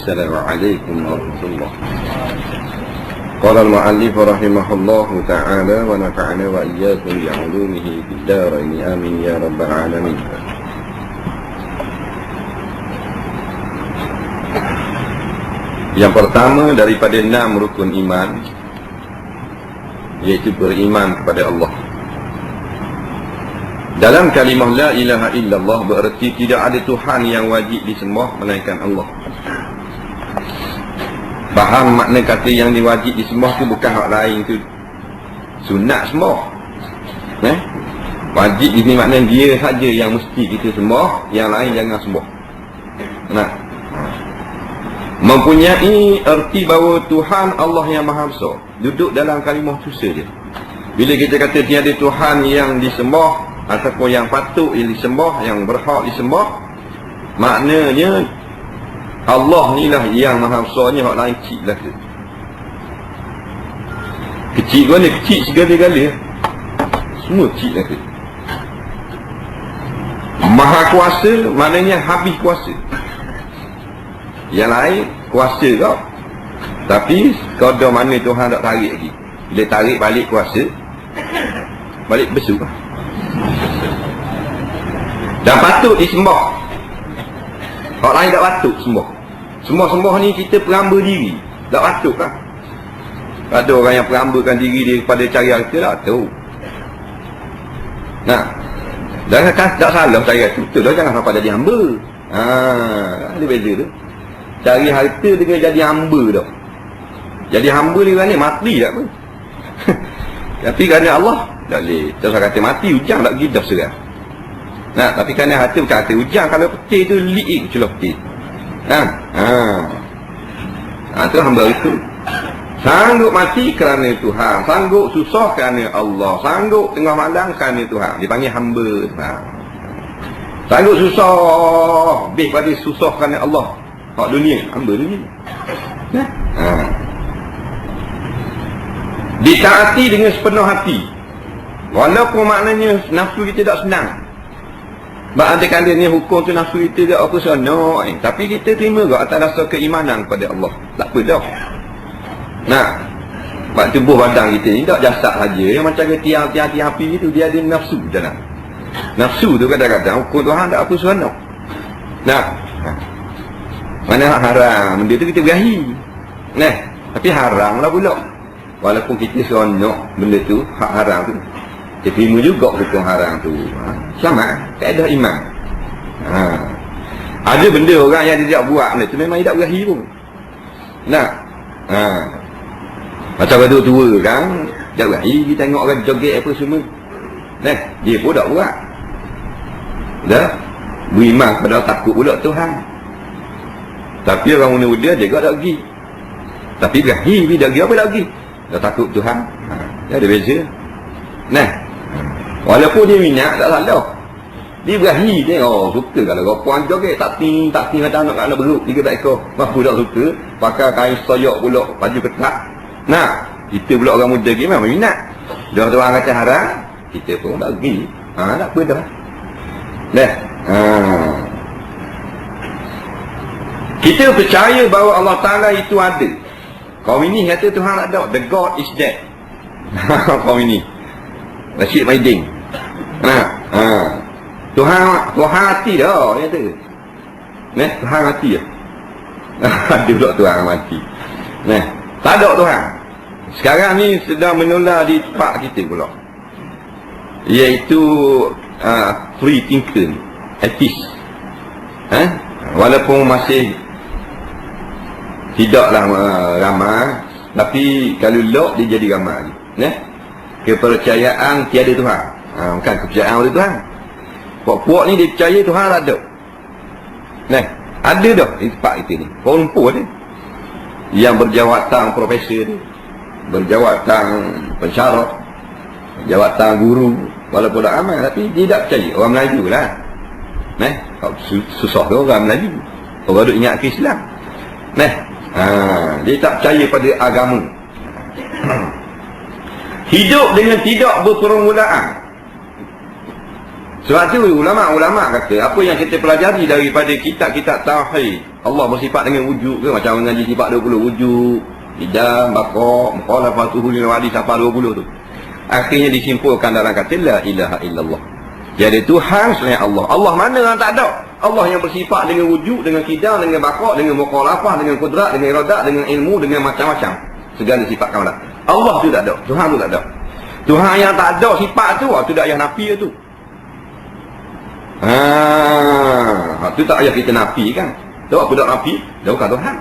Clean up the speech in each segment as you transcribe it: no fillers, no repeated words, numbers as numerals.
Assalamualaikum warahmatullahi wabarakatuh. Qala al-mu'allif rahimahullahu ta'ala wa nafa'ana wa iyyakum bi 'ulumihi fid dharain amin ya rabbal alamin. Yang pertama daripada 6 rukun iman, iaitu beriman kepada Allah. Dalam kalimah la ilaha illallah bererti tidak ada Tuhan yang wajib disembah melainkan Allah. Faham makna kata yang diwajib disembah tu bukan hak lain tu. Sunat sembah. Wajib di sini maknanya dia saja yang mesti kita sembah, yang lain jangan sembah. Mempunyai erti bahawa Tuhan Allah yang Maha Besar duduk dalam kalimah tu saja. Bila kita kata tiada Tuhan yang disembah ataupun yang patut disembah, yang berhak disembah, maknanya Allah ni lah yang Maha Besarnya, hak lain kecil lah tu. Kecil mana? Kecil segala-gala. Semua kecil lah tu. Maha Kuasa maknanya habis kuasa. Yang lain kuasa kau, tapi kau dah mana Tuhan tak tarik lagi. Bila tarik balik kuasa, balik besuk lah. Dan patut disembah. Orang lain tak patut sembah. Sembah ni kita peramba diri, tak patut lah. Ada orang yang perambakan diri dia kepada cari harta, tak tahu. Jangan tak salah cari harta, betul lah, jangan sampai jadi hamba. Ada beza tu. Cari harta dengan jadi hamba dah. Jadi hamba ni kerana mati tak apa. Tapi kerana Allah tak boleh. Terus kata mati hujang tak pergi dah serah. Tapi kerana harta bukan harta hujang. Kalau petir tu liik celah petir. Itu hamba itu. Sanggup mati kerana Tuhan, sanggup susah kerana Allah, sanggup tengah malam kerana Tuhan. Dipanggil hamba Tuhan. Sanggup susah lebih pada susah kerana Allah. Hak dunia, hamba dunia. Ditaati dengan sepenuh hati. Walaupun maknanya nafsu kita tak senang. Sebab ada ni hukum tu nafsu kita tak apa senang. Tapi kita terima ke atas dasar keimanan kepada Allah. Tak apa dah. Sebab tubuh badan kita ni tak jasad saja. Yang macam tiang-tiang api itu, dia ada nafsu dalam. Nafsu tu kadang-kadang hukum Tuhan tak apa senang. Mana haram, benda tu kita berahi. Tapi haram lah pula. Walaupun kita seronok benda tu, hak haram tu, kita terima juga hukum haram tu. Sama, kaedah iman. Ada benda orang yang dia tak buat benda tu, memang dia tak berahi pun. Macam benda tua kan, tak berahi, kita tengok orang joget apa semua. Dia pun tak buat. Beriman kepada takut pula Tuhan. Tapi orang muda dia juga tak pergi. Tapi berahi, dia pergi apa tak pergi? Dah takut Tuhan. Dia ada beza. Walaupun dia minat, tak salah. Dia berahi, dia suka kalau kau puan joget, tak ting macam anak beruk 3 ekor. Mampu tak suka, pakai kain soyok pula, baju ketat. Kita pula orang muda ni memang minat. Dia orang kata haram, kita pun tak pergi. Tak apa dah. Kita percaya bahawa Allah Ta'ala itu ada. Kaum ini kata Tuhan tak ada. The God is dead. Kaum ini Rashid Maidin. Tuhan hati dah, dia kata. Tuhan hati dah. Ada pula Tuhan mati. Tak ada Tuhan. Sekarang ni sedang menular di tempat kita pula, iaitu free thinker, atheist. Walaupun masih tidaklah ramai, tapi kalau lok dia jadi ramai lagi. Kepercayaan tiada Tuhan. Bukan kepercayaan oleh Tuhan. Puak-puak ni dia percaya Tuhan tak ada. Ada dah di tempat kita ni. Orang lumpur ni yang berjawatan profesor ni, berjawatan pensyarah, berjawatan guru, walaupun tak amal, tapi dia tak percaya. Orang Melayu lah. Susah tu orang Melayu. Orang duk ingat ke Islam. Dia tak percaya pada agama. Hidup dengan tidak berpermulaan. Sebab tu ulama-ulama kata, apa yang kita pelajari daripada kitab-kitab tauhid Allah bersifat dengan wujud ke? Macam mengaji sifat 20 wujud, idam, baqa, mukhalafatuhu lil wadi sampai 20 tu. Akhirnya disimpulkan dalam kata la ilaha illallah. Jadi Tuhan selain Allah. Allah mana yang tak ada? Allah yang bersifat dengan wujud, dengan kidam, dengan baqa, dengan mukhalafah, dengan kudrat, dengan iradat, dengan ilmu, dengan macam-macam. Segala sifat kamalat. Allah tu tak ada. Tuhan tu tak ada. Tuhan yang tak ada sifat tu, tu tak payah nafi tu. Tu tak payah kita nafi kan. Sebab aku tak nafi, dia bukan Tuhan.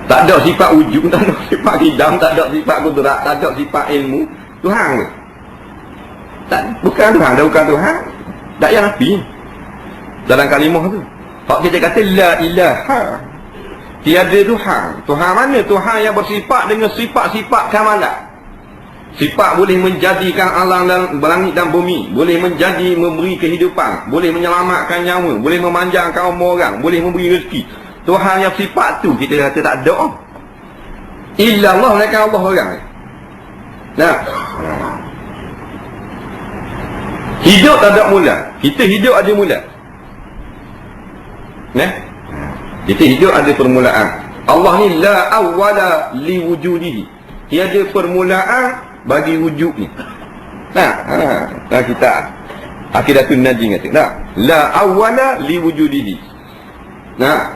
Tak ada sifat wujud, tak ada sifat kidam, tak ada sifat kudrat, tak ada sifat ilmu. Tuhan tu. Tak, bukan Tuhan, dia bukan Tuhan. Tak payah nafi. Dalam kalimah tu. Kalau kita kata la ilaha, tiada Tuhan. Tuhan mana? Tuhan yang bersifat dengan sifat-sifat kamalat. Sifat boleh menjadikan alam dan langit dan bumi, boleh menjadi memberi kehidupan, boleh menyelamatkan nyawa, boleh memanjangkan umur orang, boleh memberi rezeki. Tuhan yang sifat tu kita kata tak ada. Illa Allah, mereka Allah orang. Nah. Hidup tak ada mula. Kita hidup ada mula. Nah. Kita hidup ada permulaan. Allah ni la awwala li wujudihi. Tiada permulaan bagi wujud ni. Nah, kita Aqidatun Najin kata. Nah, la awwala li wujudihi. Nah.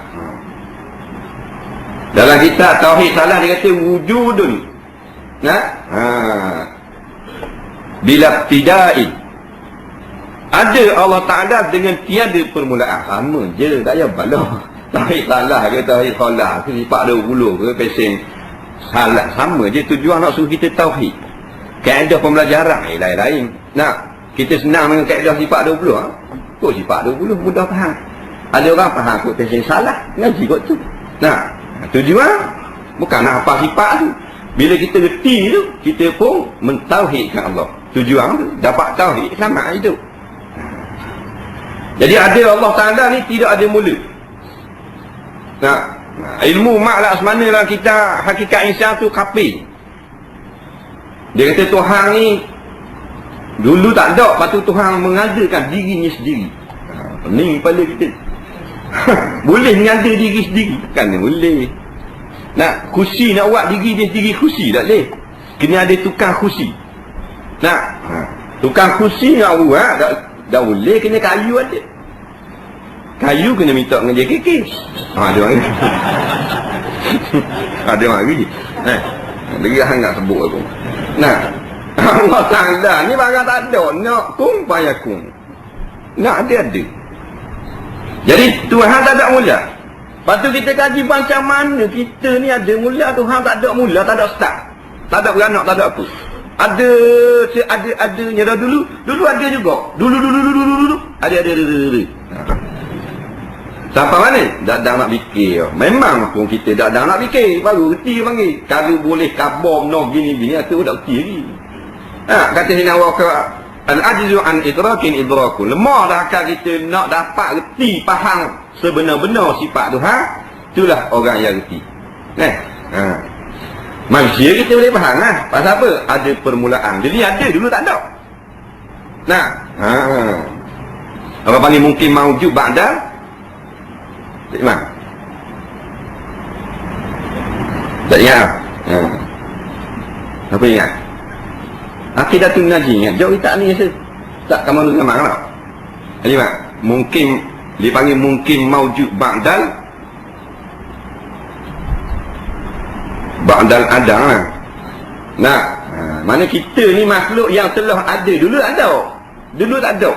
Dalam kitab Tauhid Salah dia kata wujudun. Nah. Bila tidai. Ada Allah Ta'ala dengan tiada permulaan. Sama je, tak payah balah. Tauhid Salah ke Tauhid Salah ke sifat 20 ke pesen salah, sama je. Tujuan nak suruh kita tauhid. Kaedah pembelajaran lain-lain. Nah, kita senang dengan kaedah sifat 20 Kok sifat 20 mudah faham. Ada orang faham kok pesen salah, ngaji kot tu. Nah, tujuan bukan nak apa sifat tu. Bila kita reti tu, kita pun mentauhidkan Allah. Tujuan tu dapat tauhid, selamat hidup. Jadi ada Allah Ta'ala ni tidak ada mula. Nah, ilmu maklak semana kita hakikat insan tu kafir. Dia kata Tuhan ni dulu tak ada, lepas tu Tuhan mengadakan dirinya sendiri. Pening kepala kita. Boleh mengada diri sendiri? Kan boleh. Nak kursi nak buat diri dia sendiri kursi tak boleh. Kena ada tukang kursi. Nak tukang kursi nak buat dah boleh, kena kayu ada. Kayu kena minta dengan JKK. Ada orang ni. Ada orang lagi. Dia hangat sebut aku. Nah, Allah Ta'ala ni barang tak ada. Nak kun payakun. Nak ada. Jadi Tuhan tak ada mula. Lepas tu kita kaji macam mana kita ni ada mula, Tuhan tak ada mula, tak ada start. Tak ada beranak, tak ada apa. Adanya dah dulu. Dulu ada juga. Dulu. Ada. Sampai mana? Dah nak fikir. Memang pun kita dah nak fikir. Baru reti panggil. Kalau boleh kabur no gini-gini, itu dah reti lagi. Kata Hina Waqah, al-ajzu an idrakin idrakun. Lemah dah akal kita nak dapat reti, faham sebenar-benar sifat Tuhan. Itulah orang yang reti. Manusia kita boleh faham lah. Pasal apa? Ada permulaan. Jadi ada, dulu tak ada. Nah, apa panggil mungkin maujud ba'da? Tak ingat? Tak ingat? Apa ingat? Aqidatun Najin ingat? Jauh tak ni rasa? Tak kamu nak marah tak? Jadi mak, mungkin dipanggil mungkin maujud ba'dal adang lah. Nah, mana kita ni makhluk yang telah ada. Dulu tak ada.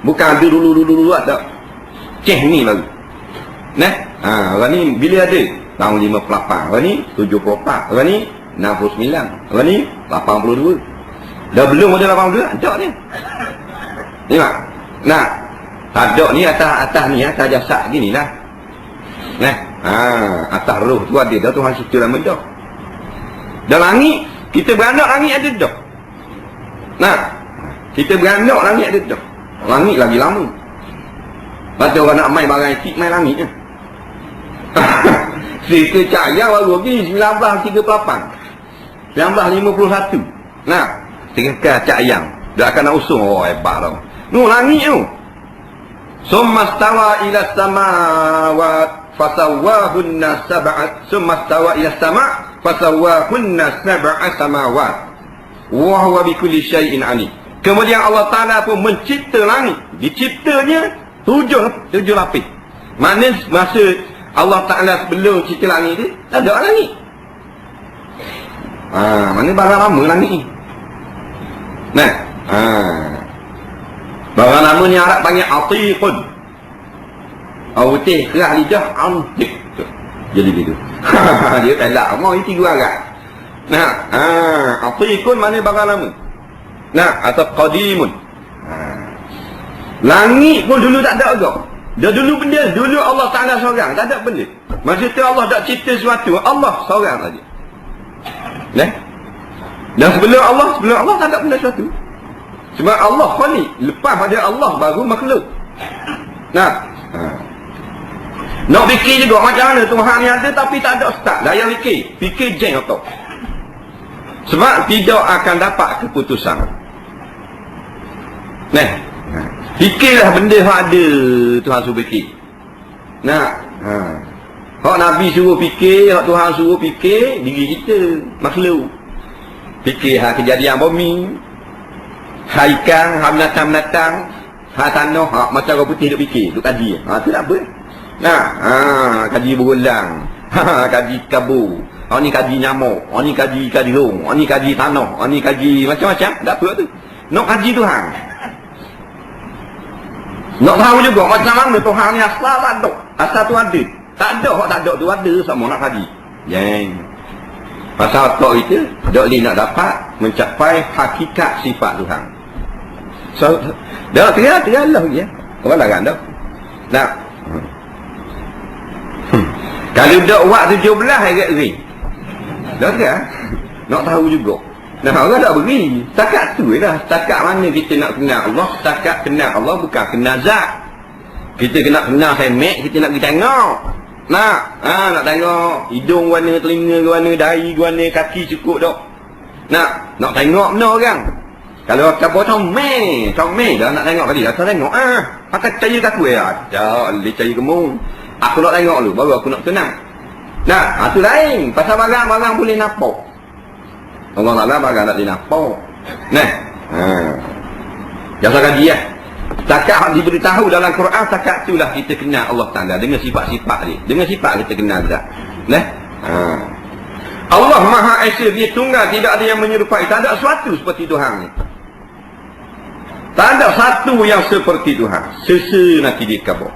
Bukan ada dulu ada. Ceh ni baru. Nah, orang ni bila ada? Tahun 58. Orang ni 74. Orang ni 69. Orang ni 82. Dah belum ada 82, ada ni. Ni mak. Nah, ada ni atas ni, atas jasad gini lah. Nah, atas roh tu ada dah, Tuhan situ dalam dah. Dalam langit, kita beranak langit ada dah. Nah, kita beranak langit ada dah. Langit lagi lama. Lepas orang nak main barang etik, main langit je. Cerita Cahaya baru lagi 1938 1951. Nah, cerita Cahaya dah akan nak usung. Oh, hebat tau. Langit tu Summa stawa ila samawat fasawwahunna sab'at. Summa stawa ila sama' fasawwahunna sab'a samawat. Wa huwa bikulli syai'in alim. Kemudian Allah Ta'ala pun mencipta langit. Diciptanya tujuh lapis. Maknanya masa Allah Ta'ala sebelum cipta langit ni, tak ada langit. Mana barang lama langit ni. Nah, barang lama ni Arab panggil atiqun. Putih, kerah lidah, antik. Jadi gitu. Dia tak nak, mau ini tiga agak. Nah, atiqun mana barang lama. Nah, atau qadimun. Langit pun dulu tak ada agak. Dah dulu benda, dulu Allah Ta'ala seorang, tak ada benda. Masa tu Allah tak cipta sesuatu, Allah seorang saja. Nah. Dan sebelum Allah tak ada benda sesuatu. Sebab Allah khaliq, lepas pada Allah baru makhluk. Nah. Nak fikir juga macam mana Tuhan ni ada tapi tak ada start. Daya fikir jeng atau. Sebab tidak akan dapat keputusan. Nah. Fikirlah benda yang ada Tuhan suruh fikir. Nah. Hak Nabi suruh fikir, hak Tuhan suruh fikir, diri kita makhluk. Fikir hak kejadian bumi, hak ikan, hak binatang-binatang, hak tanah, hak macam orang putih duk fikir, duk kaji. Tu tak apa. Nah, kaji berulang. Kaji kabur. Hak ni kaji nyamuk, hak ni kaji kadihung, hak ni kaji tanah, hak ni kaji macam-macam. Tak apa tu. Nak kaji Tuhan. Nak tahu juga macam mana Tuhan ni asal tak ada. Asal tu ada. Tak ada, hak tak ada tu ada sama nak kaji. Yang pasal kau itu dok li nak dapat mencapai hakikat sifat Tuhan. So, dah kira Allah ya. Kau lah kan dah. Nah. Kalau dok buat 17 agak ring. Dah kira. Nak tahu juga. Nah, orang tak beri. Setakat tu lah. Setakat mana kita nak kenal Allah. Setakat kenal Allah bukan kenal zat. Kita kena kenal semek, kita nak pergi tengok. Nak tengok hidung warna, telinga warna, dahi warna, kaki cukup dok. Nak tengok benda orang. Kalau kau comel dah nak tengok tadi. Dah tengok pakai cahaya kat aku ada le cahaya gemung. Aku nak tengok dulu baru aku nak tenang. Tu lain. Pasal barang-barang boleh nampak. Allah Ta'ala barang tak boleh nampak. Jangan kaji ya. Setakat diberitahu dalam Quran, setakat itulah kita kenal Allah Ta'ala dengan sifat-sifat dia. Dengan sifat kita kenal dia. Allah Maha Esa, dia tunggal, tidak ada yang menyerupai. Tak ada sesuatu seperti Tuhan ni. Tak ada satu yang seperti Tuhan. Sesa nanti dia kabur.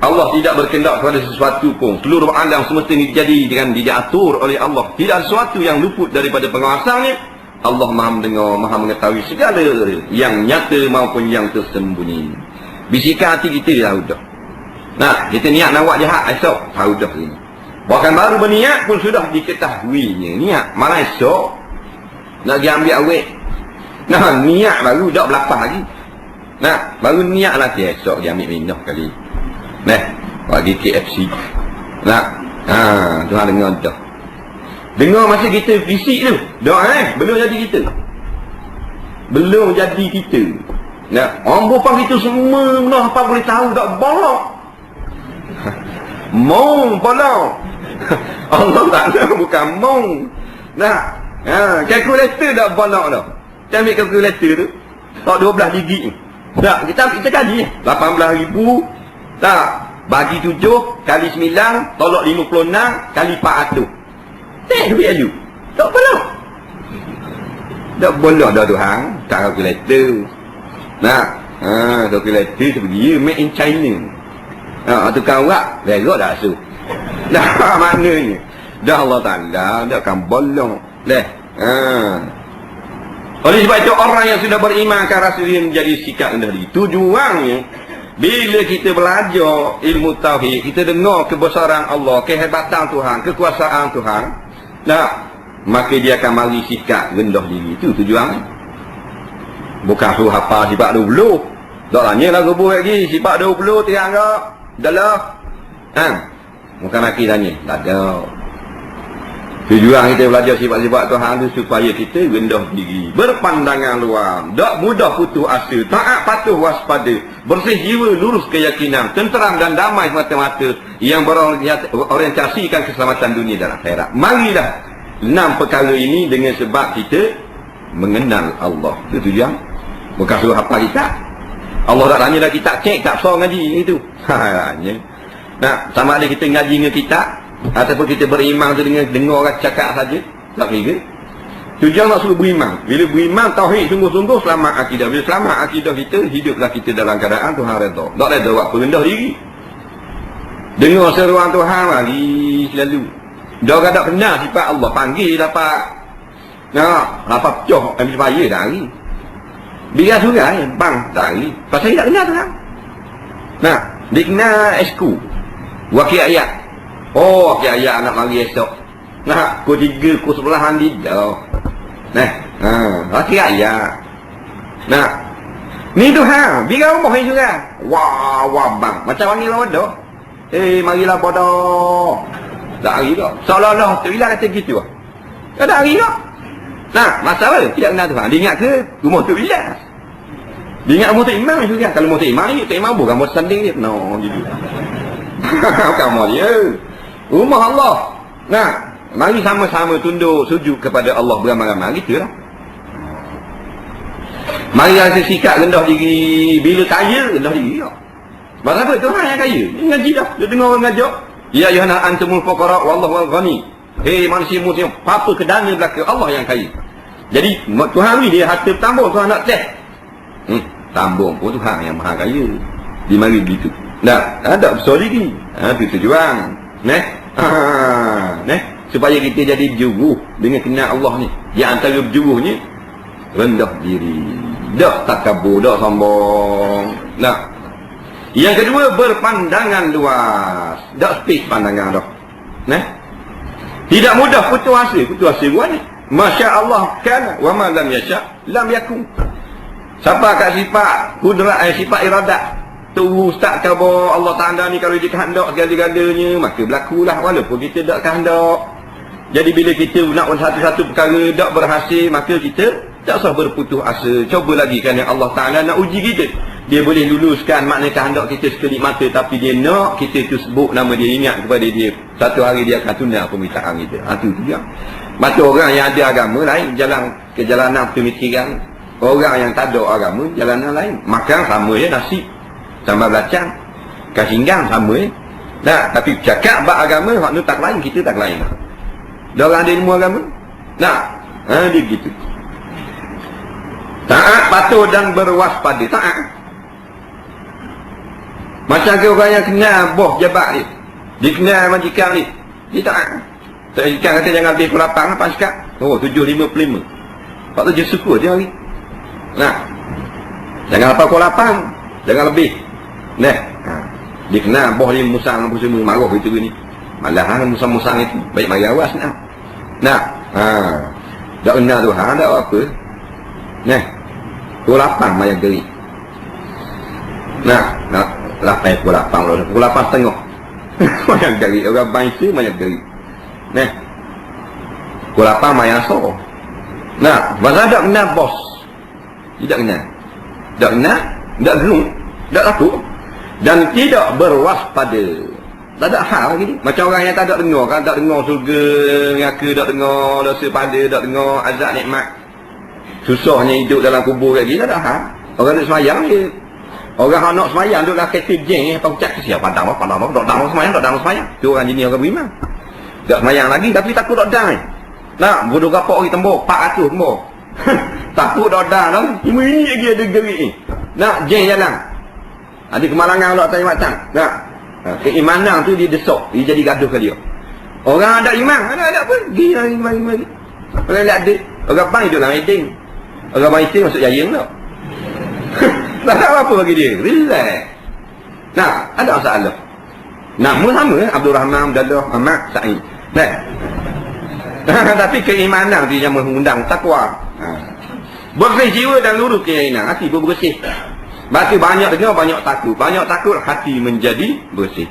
Allah tidak berkendak kepada sesuatu pun. Seluruh alam semesta ini dijadikan, diatur oleh Allah. Tidak ada sesuatu yang luput daripada penguasanya. Allah Maha mendengar, Maha mengetahui segala yang nyata maupun yang tersembunyi. Bisikan hati kita dah dah. Kita niat nak buat jahat esok, tahu dah ini. Bahkan baru berniat pun sudah diketahuinya niat. Malah esok nak pergi ambil awet. Niat baru dah berlapas lagi. Baru niat lah esok dia ambil minum kali. Bagi KFC. Tuhan dengar dah. Dengar masa kita fisik tu. Belum jadi kita. Belum jadi kita. Orang berupang kita semua apa boleh tahu tak bolok. Mong bolok. Allah tak bukan mong. Kalkulator tak bolok dah. Kita ambil kalkulator tu. Tak 12 digit ni. Kita kaji 18,000. Bagi 7 kali 9 tolak 56 kali 400. Value. Tak boleh. Tak boleh dah Tuhan. Tak kalkulator. Kalkulator seperti made in China. Tukang orang berak dah asuh. Maknanya dah Allah Ta'ala dah akan bolong. Oleh sebab itu orang yang sudah beriman akan rasa dia menjadi sikap rendah diri. Tujuannya bila kita belajar ilmu tauhid, kita dengar kebesaran Allah, kehebatan Tuhan, kekuasaan Tuhan. Maka dia akan mari sikap rendah diri. Itu tujuan. Bukan suruh hafal sifat 20. Tak tanya lah gubur lagi. Sifat 20 terang tak? Dah lah. Bukan laki tanya. Tak ada. Tujuan kita belajar sifat-sifat Tuhan itu supaya kita rendah diri, berpandangan luas, tak mudah putus asa, taat patuh waspada, bersih jiwa, lurus keyakinan, tenteram dan damai semata-mata yang berorientasikan keselamatan dunia dan akhirat. Marilah 6 perkara ini dengan sebab kita mengenal Allah. Itu tujuan. Bukan suruh hafal kitab. Allah tak tanya dah kitab, cek tak so ngaji itu. Nah, sama ada kita ngaji dengan kitab ataupun kita beriman tu dengan dengar orang cakap saja, tak kira. Tujuan nak suruh beriman. Bila beriman tauhid sungguh-sungguh, selamat akidah. Bila selamat akidah kita, hiduplah kita dalam keadaan Tuhan redha. Tak redha buat rendah diri. Dengar seruan Tuhan lagi selalu. Dia orang tak kenal sifat Allah, panggil dapat. Nah, dapat pecah ambil payah dah hari. Biar surai, bang dah hari. Pasal dia tak kenal Tuhan. Nah, dia kenal esku. Wakil ayat. Oh, wakil ayat nak mari esok. Nah, pukul 3, pukul 11 mandi dah. Nah, wakil ayat. Nah, ni Tuhan, biar rumah ni juga. Wah, bang. Macam panggil lawan dah. Marilah bodoh. Tak hari dah. Seolah-olah tu bila kata gitu. Tak ada hari dah. Nah, masalah tidak kenal Tuhan. Dia ingat ke rumah tu bila? Dia ingat rumah tu imam juga. Kalau rumah tu imam ni, tu imam bukan rumah standing dia. No, gitu. Bukan rumah dia. Rumah Allah. Nah, mari sama-sama tunduk sujud kepada Allah beramai-ramai. Gitulah. Mari rasa sikap rendah diri. Bila kaya, rendah diri. Sebab apa? Tuhan yang kaya. Dia ngaji dah. Dia dengar orang ngajak. Ya ayuhana antumul fuqara wallahu al-ghani. Hei manusia-manusia, apa kedana belaka Allah yang kaya. Jadi Tuhan ni dia harta tambung, Tuhan nak test. Tambung pun Tuhan yang maha kaya. Di mari begitu. Nah, ada besar lagi. Itu tujuan. Supaya kita jadi berjuruh dengan kenal Allah ni. Di antara berjuruhnya rendah diri. Tak takabur, tak sombong. Nah, yang kedua, berpandangan luas. Tak space pandangan dah. Tidak mudah putus asa. Putus asa buat ni. Masya Allah kan. Wa ma lam yasha lam yakun. Siapa kat sifat kudrat, sifat iradat. Tu ustaz khabar Allah Ta'ala ni kalau dia kehendak segala-galanya, maka berlakulah walaupun kita tak kehendak. Jadi bila kita nak satu-satu perkara tak berhasil, maka kita tak usah berputus asa. Cuba lagi kerana Allah Ta'ala nak uji kita. Dia boleh luluskan makna kehendak kita sekelip mata, tapi dia nak kita tu sebut nama dia, ingat kepada dia. Satu hari dia akan tunda permintaan kita. Itu juga. Maka orang yang ada agama lain, jalan kejalanan pemikiran. Orang yang tak ada agama, jalanan lain. Makan sama je nasi. Sambal belacan. Kasinggang sama je. Nah, tapi cakap bab agama, hak tu tak lain, kita tak lain. Dia orang ada ilmu agama. Nah, dia begitu. Taat, patuh dan berwaspada. Taat. Macam ke orang yang kenal bos jabat dia. Dia kenal majikan dia. Dia taat. Majikan kata jangan lebih pukul 8 apa sekat. Oh, 7.55. Pak tu je suka dia hari. Nah. Jangan apa pukul 8. Jangan lebih. Dia kenal bos dia musang apa semua. Marah itu ni. Malahan musang-musang itu. Baik mari awas nak. Nah. Tak kenal Tuhan, tak apa. Pukul 8 mayat geri. Nah, 8 pukul 8. Pukul 8.30. Mayat geri. Orang bangsa mayat geri. Pukul 8 mayat asal. Nah, pasal tak kenal bos. Tidak kenal. Tak kenal, tak gelung, tak takut. Dan tidak berwaspada. Tak ada hal lagi ni. Macam orang yang tak ada dengar kan, tak dengar surga, neraka, tak dengar dosa pada, tak dengar azab nikmat. Susahnya hidup dalam kubur lagi, tak ada hal. Orang nak semayang je. Orang yang nak semayang duduklah kereta jeng, apa ucap siapa padam, tak dalam semayang. Tu orang jenis orang beriman. Tak semayang lagi tapi takut tak dah. Nah, bodoh kapok lagi tembok 400 tembok. Takut tak dah lah. Cuma ini lagi ada gerik ni. Nak jeng jalan. Ada kemalangan Allah tanya macam. Nah, keimanan tu dia desok, dia jadi gaduh ke dia. Orang ada iman, ada apa? Pergi lagi, mari. Orang tak ada. Orang bang hidup dalam meeting. Orang bang meeting masuk jayang tak? Tak tahu apa bagi dia. Relax. Nah, ada masalah. Nama sama, Abdul Rahman, Abdullah, Ahmad, Sa'id. Tapi keimanan dia yang mengundang takwa. Bersih jiwa dan lurus keyakinan. Hati pun bersih. Berarti banyak dengar, banyak takut. Banyak takut, hati menjadi bersih.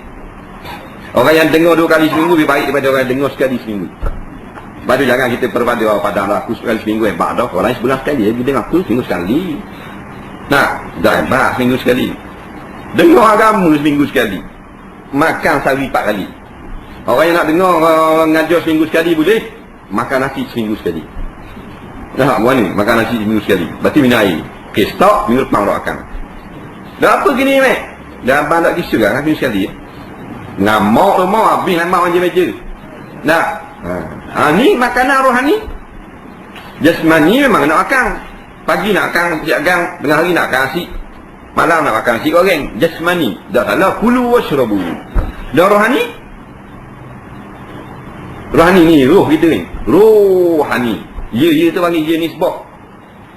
Orang yang dengar 2 kali seminggu lebih baik daripada orang yang dengar sekali seminggu. Lepas tu jangan kita perpada pada aku sekali seminggu hebat dah. Orang lain sebulan sekali, dia aku seminggu sekali. Nah, dah hebat seminggu sekali. Dengar agama seminggu sekali. Makan sehari 4 kali. Orang yang nak dengar ngajar seminggu sekali boleh. Makan nasi seminggu sekali. Dah buat ni, makan nasi seminggu sekali. Berarti minum air. Okey, stop, minggu depan orang akan. Dah apa gini, Mek? Dah abang tak kisah kan, seminggu sekali. Ngamak tu mau habis lama meja-meja. Nah, ni makanan rohani. Jasmani memang nak makan. Pagi nak makan nasi agang, tengah hari nak makan nasi. Malam nak makan nasi goreng. Jasmani. Dah salah, kulu washrabu. Dah rohani? Rohani ni, roh kita ni. Rohani. Ya tu panggil ya nisbah.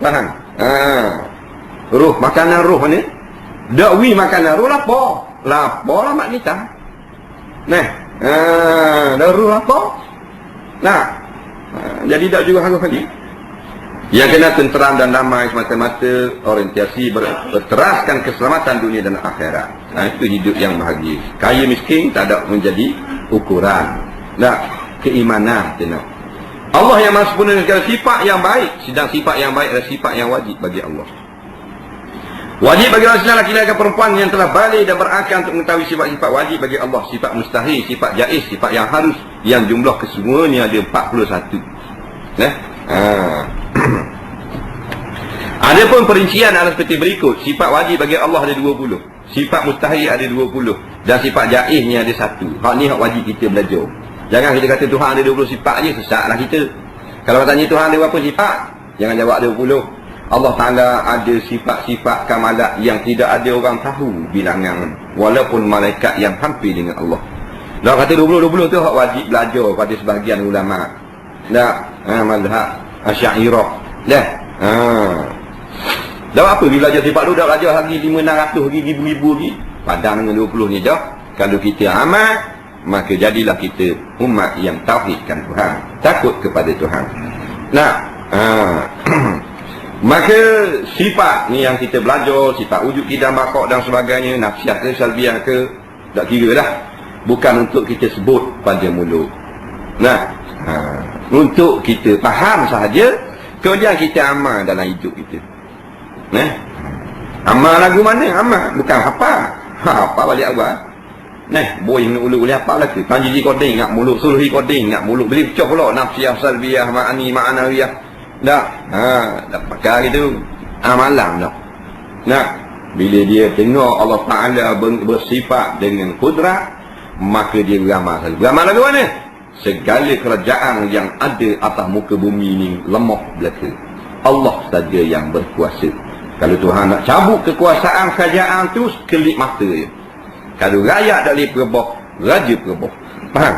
Faham? Roh, makanan roh mana? Dakwi makanan roh lapar. Lapar lah mak kita. Nah, dah roh lapar. Nah, jadi tak juga harus lagi. Yang kena tenteram dan damai semata-mata orientasi berteraskan keselamatan dunia dan akhirat. Nah, itu hidup yang bahagia. Kaya miskin tak ada menjadi ukuran. Nah, keimanan kena. Allah yang maha sempurna dengan sifat yang baik. Sedang sifat yang baik adalah sifat yang wajib bagi Allah. Wajib bagi Rasulullah laki-laki dan perempuan yang telah balik dan berakal untuk mengetahui sifat-sifat wajib bagi Allah. Sifat mustahil, sifat jaiz, sifat yang harus. Yang jumlah kesemuanya ada 41. Ada pun perincian adalah seperti berikut. Sifat wajib bagi Allah ada 20. Sifat mustahil ada 20. Dan sifat jaiznya ada 1. Hak ni hak wajib kita belajar. Jangan kita kata Tuhan ada 20 sifat je, sesatlah kita. Kalau tanya Tuhan ada berapa sifat, jangan jawab ada 20. Allah Ta'ala ada sifat-sifat kamalat yang tidak ada orang tahu bilangan. Walaupun malaikat yang hampir dengan Allah. Kalau kata 20 tu hak wajib belajar pada sebahagian ulama. Mazhab Asy'ariyah. Dah apa bila belajar sifat tu, dah belajar lagi 500 lagi, 1000 lagi. Padang dengan 20 ni dah. Kalau kita amal, maka jadilah kita umat yang tauhidkan Tuhan, takut kepada Tuhan. Maka sifat ni yang kita belajar, sifat wujud, kidam, bakok dan sebagainya, nafsiyah ke, salbiyah ke, tak kira dah. Bukan untuk kita sebut pada mulut. Untuk kita faham sahaja, kemudian kita amal dalam hidup kita. Amal lagu mana? Amal, bukan hafal. Hafal balik awal. Boy ulu boleh apa lagi? Panji koding nak mulut, suluhi koding nak mulut. Beli pecah pula nafsiyah, salbiyah, ma'ani, ma'anawiyah. Tak pakai gitu. Amalan dah. Bila dia tengok Allah Ta'ala bersifat dengan kudrat, maka dia beramal. Beramal lagu mana? Segala kerajaan yang ada atas muka bumi ini lemah belaka. Allah saja yang berkuasa. Kalau Tuhan nak cabut kekuasaan kerajaan tu, kelip mata je. Kalau rakyat tak boleh perebah, raja perebah. Faham?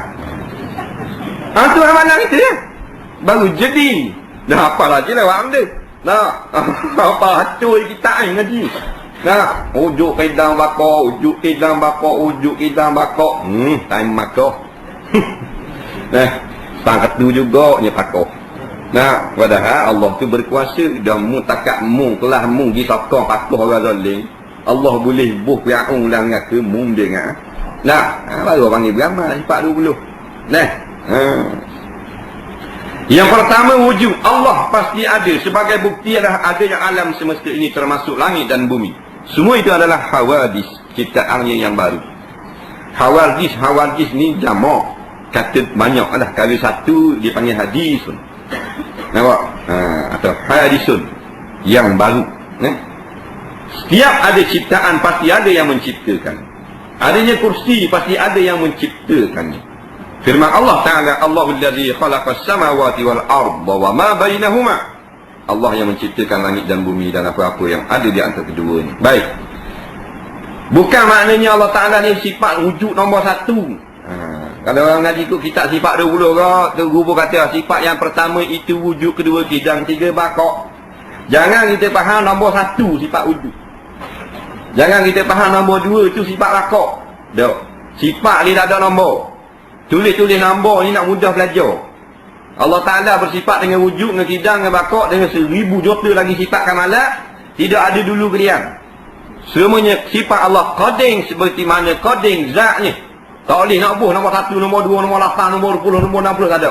Itu amalan kita ya. Baru jadi. Dah apa lagi lewat benda. Apa hacur kita ni ngaji. Ujuk kedang bakok, ujuk kedang bakok, ujuk kedang bakok. Time makok. Tang ketu juga nya pakok. Padahal Allah tu berkuasa. Dah mu takat mu kelah mu gi sokong pakok orang zalim. Allah boleh buh piaung lang ke mum dia baru panggil beramal sifat 20. Yang pertama, wujud Allah pasti ada. Sebagai bukti adalah adanya alam semesta ini, termasuk langit dan bumi. Semua itu adalah hawadis, ciptaannya yang baru. Hawadis ni jamak. Kata banyak lah. Kalau satu dipanggil hadisun. Nampak? Atau hadisun yang baru. Setiap ada ciptaan pasti ada yang menciptakan. Adanya kursi pasti ada yang menciptakannya. Firman Allah Ta'ala, Allahul ladzi khalaqas samawati wal arda wa ma bainahuma. Allah yang menciptakan langit dan bumi dan apa-apa yang ada di antara keduanya. Baik. Bukan maknanya Allah Ta'ala ni sifat wujud nombor 1. Kalau orang ngaji ikut kitab sifat 20 ke, guru kata sifat yang pertama itu wujud, kedua kidam, tiga bakok. Jangan kita faham nombor 1 sifat wujud. Jangan kita faham nombor 2 itu sifat bakok. Sifat ni tak ada nombor. Tulis-tulis nombor ni nak mudah belajar. Allah Ta'ala bersifat dengan wujud, dengan kidam, dengan bakok, dengan 1000 juta lagi sifat kamalat. Tidak ada dulu kalian. Semuanya sifat Allah qading seperti mana qading zatnya. Tak boleh nak buh nombor 1, nombor 2, nombor 8, nombor 20, nombor 60 tak ada.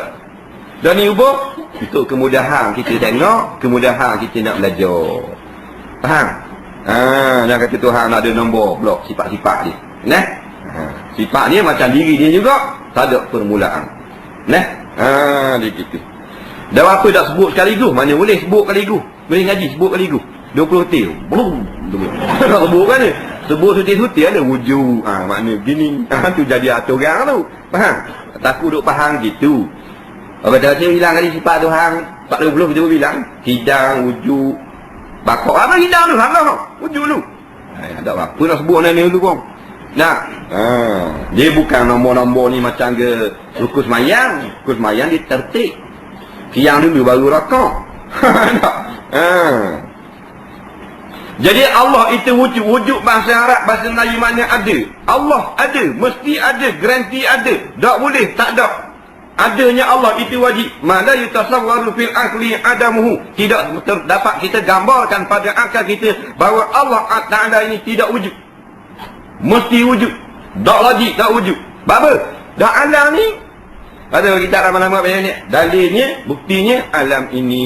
Dan ni ubah itu kemudahan kita tengok, kemudahan kita nak belajar. Faham? Nak kata Tuhan ada nombor blok sifat-sifat dia. Nah. Sifat dia macam diri dia juga, tak ada permulaan. Nah. Dia gitu. Dan apa tak sebut sekaligus? Mana boleh sebut sekaligus? Boleh ngaji sebut sekaligus. 20 til. Belum. Tak sebut kan dia? Sebut suti-suti ada wujud. Makna gini. Tu jadi aturan tu. Faham? Takut duk faham gitu. Orang kata saya bilang kali sifat Tuhan 40 kita bilang hidang, wujud, bakok. Apa hidang tu? Apa? Wujud tu. Ada apa nak sebut ni dulu kong? Nah, dia bukan nombor-nombor ni macam ke rukus mayang. Rukus mayang dia tertib. Siang dulu baru rokok. Jadi Allah itu wujud. Wujud bahasa Arab, bahasa Melayu mana ada? Allah ada, mesti ada, garanti ada. Tak boleh, tak ada. Adanya Allah itu wajib. Ma la yutasawwaru fil aqli adamuhu. Tidak dapat kita gambarkan pada akal kita bahawa Allah Ta'ala ini tidak wujud. Mesti wujud. Tak logik, tak wujud. Apa? Dah alam ni. Ada kita ramai-ramai banyak ni. Dalilnya, buktinya alam ini,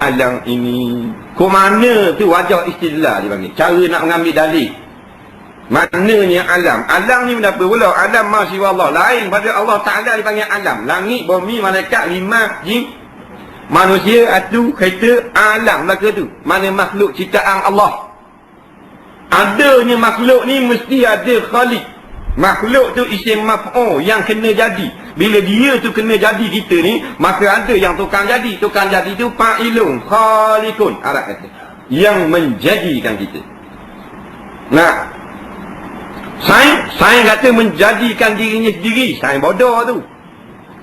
alam ini. Kau mana tu wajah istidlal dia panggil. Cara nak mengambil dalil. Maknanya alam. Alam ni kenapa pula? Alam masih Allah. Lain pada Allah Ta'ala dipanggil alam. Langit, bumi, malaikat, lima, jin, manusia, atu, kereta, alam belaka tu. Mana makhluk ciptaan Allah. Adanya makhluk ni mesti ada khalik. Makhluk tu isim maf'ul yang kena jadi. Bila dia tu kena jadi kita ni, maka ada yang tukang jadi. Tukang jadi tu fa'ilun, khalikun. Arab kata. Yang menjadikan kita. Nah, Sains kata menjadikan dirinya sendiri. Sains bodoh tu.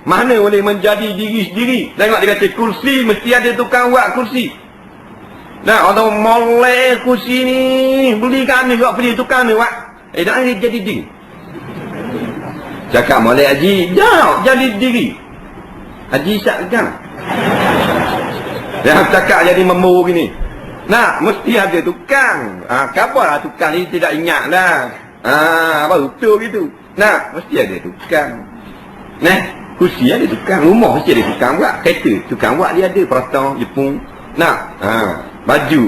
Mana boleh menjadi diri sendiri? Tengok dia kata kursi mesti ada tukang buat kursi. Nah, orang molek kursi ni belikan ni buat pergi tukang ni buat. Dah dia jadi diri. Cakap molek haji, dah jadi diri. Haji Isak kan. Dia cakap jadi membu gini. Nah, mesti ada tukang. Kabarlah tukang ni tidak ingat lah. Baru betul gitu. Nah, mesti ada tukang. Nah, kursi ada tukang. Rumah mesti ada tukang buat. Kereta, tukang buat dia ada. Perasaan Jepun. Nah, baju.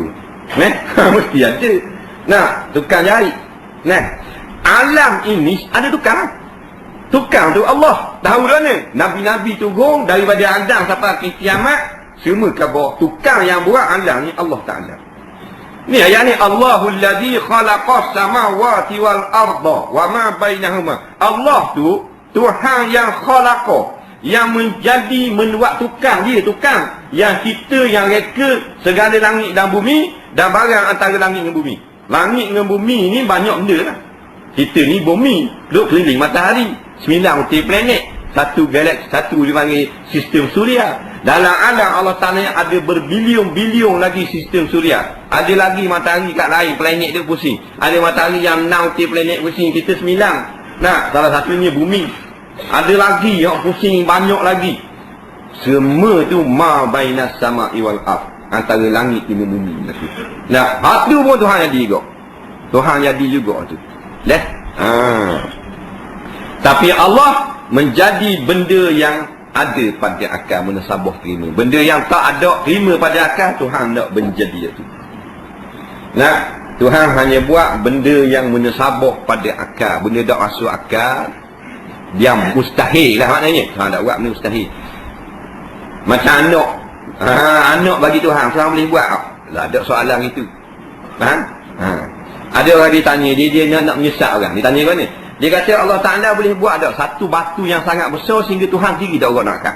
Nah, mesti ada. Nah, tukang jari. Nah, alam ini ada tukang. Tukang tu Allah. Tahu dah ni. Nabi-Nabi turun daripada Adam sampai ke kiamat. Semua khabar. Tukang yang buat alam ni Allah Ta'ala. Ni ayat ni Allahul ladzi khalaqas samawati wal arda wa ma bainahuma. Allah tu Tuhan yang khalaqa, yang menjadi membuat tukang dia tukang. Yang kita yang reka segala langit dan bumi dan barang antara langit dan bumi. Langit dengan bumi ni banyak benda lah. Kita ni bumi duduk keliling matahari, 9 utir planet, satu galaksi, satu dipanggil sistem suria. Dalam alam Allah Ta'ala ada berbilion-bilion lagi sistem suria. Ada lagi matahari kat lain, planet dia pusing. Ada matahari yang 6 utir planet pusing, kita 9. Nah, salah satunya bumi. Ada lagi yang pusing banyak lagi. Semua tu ma bainas sama'i wal ardh, antara langit dengan bumi. Nah, itu pun Tuhan jadi juga. Tuhan jadi juga tu. Leh. Tapi Allah menjadi benda yang ada pada akal, menasabah terima. Benda yang tak ada terima pada akal, Tuhan tak menjadi itu. Nah, Tuhan hanya buat benda yang menasabah pada akal. Benda tak masuk akal, dia mustahil lah maknanya. Tuhan tak buat benda mustahil. Macam anak. Anak bagi Tuhan boleh buat. Tak ada soalan itu. Faham? Ada orang ditanya, dia nak menyesat orang. Ditanya kau ni. Dia kata Allah Ta'ala boleh buat tak satu batu yang sangat besar sehingga Tuhan sendiri tak orang nak angkat.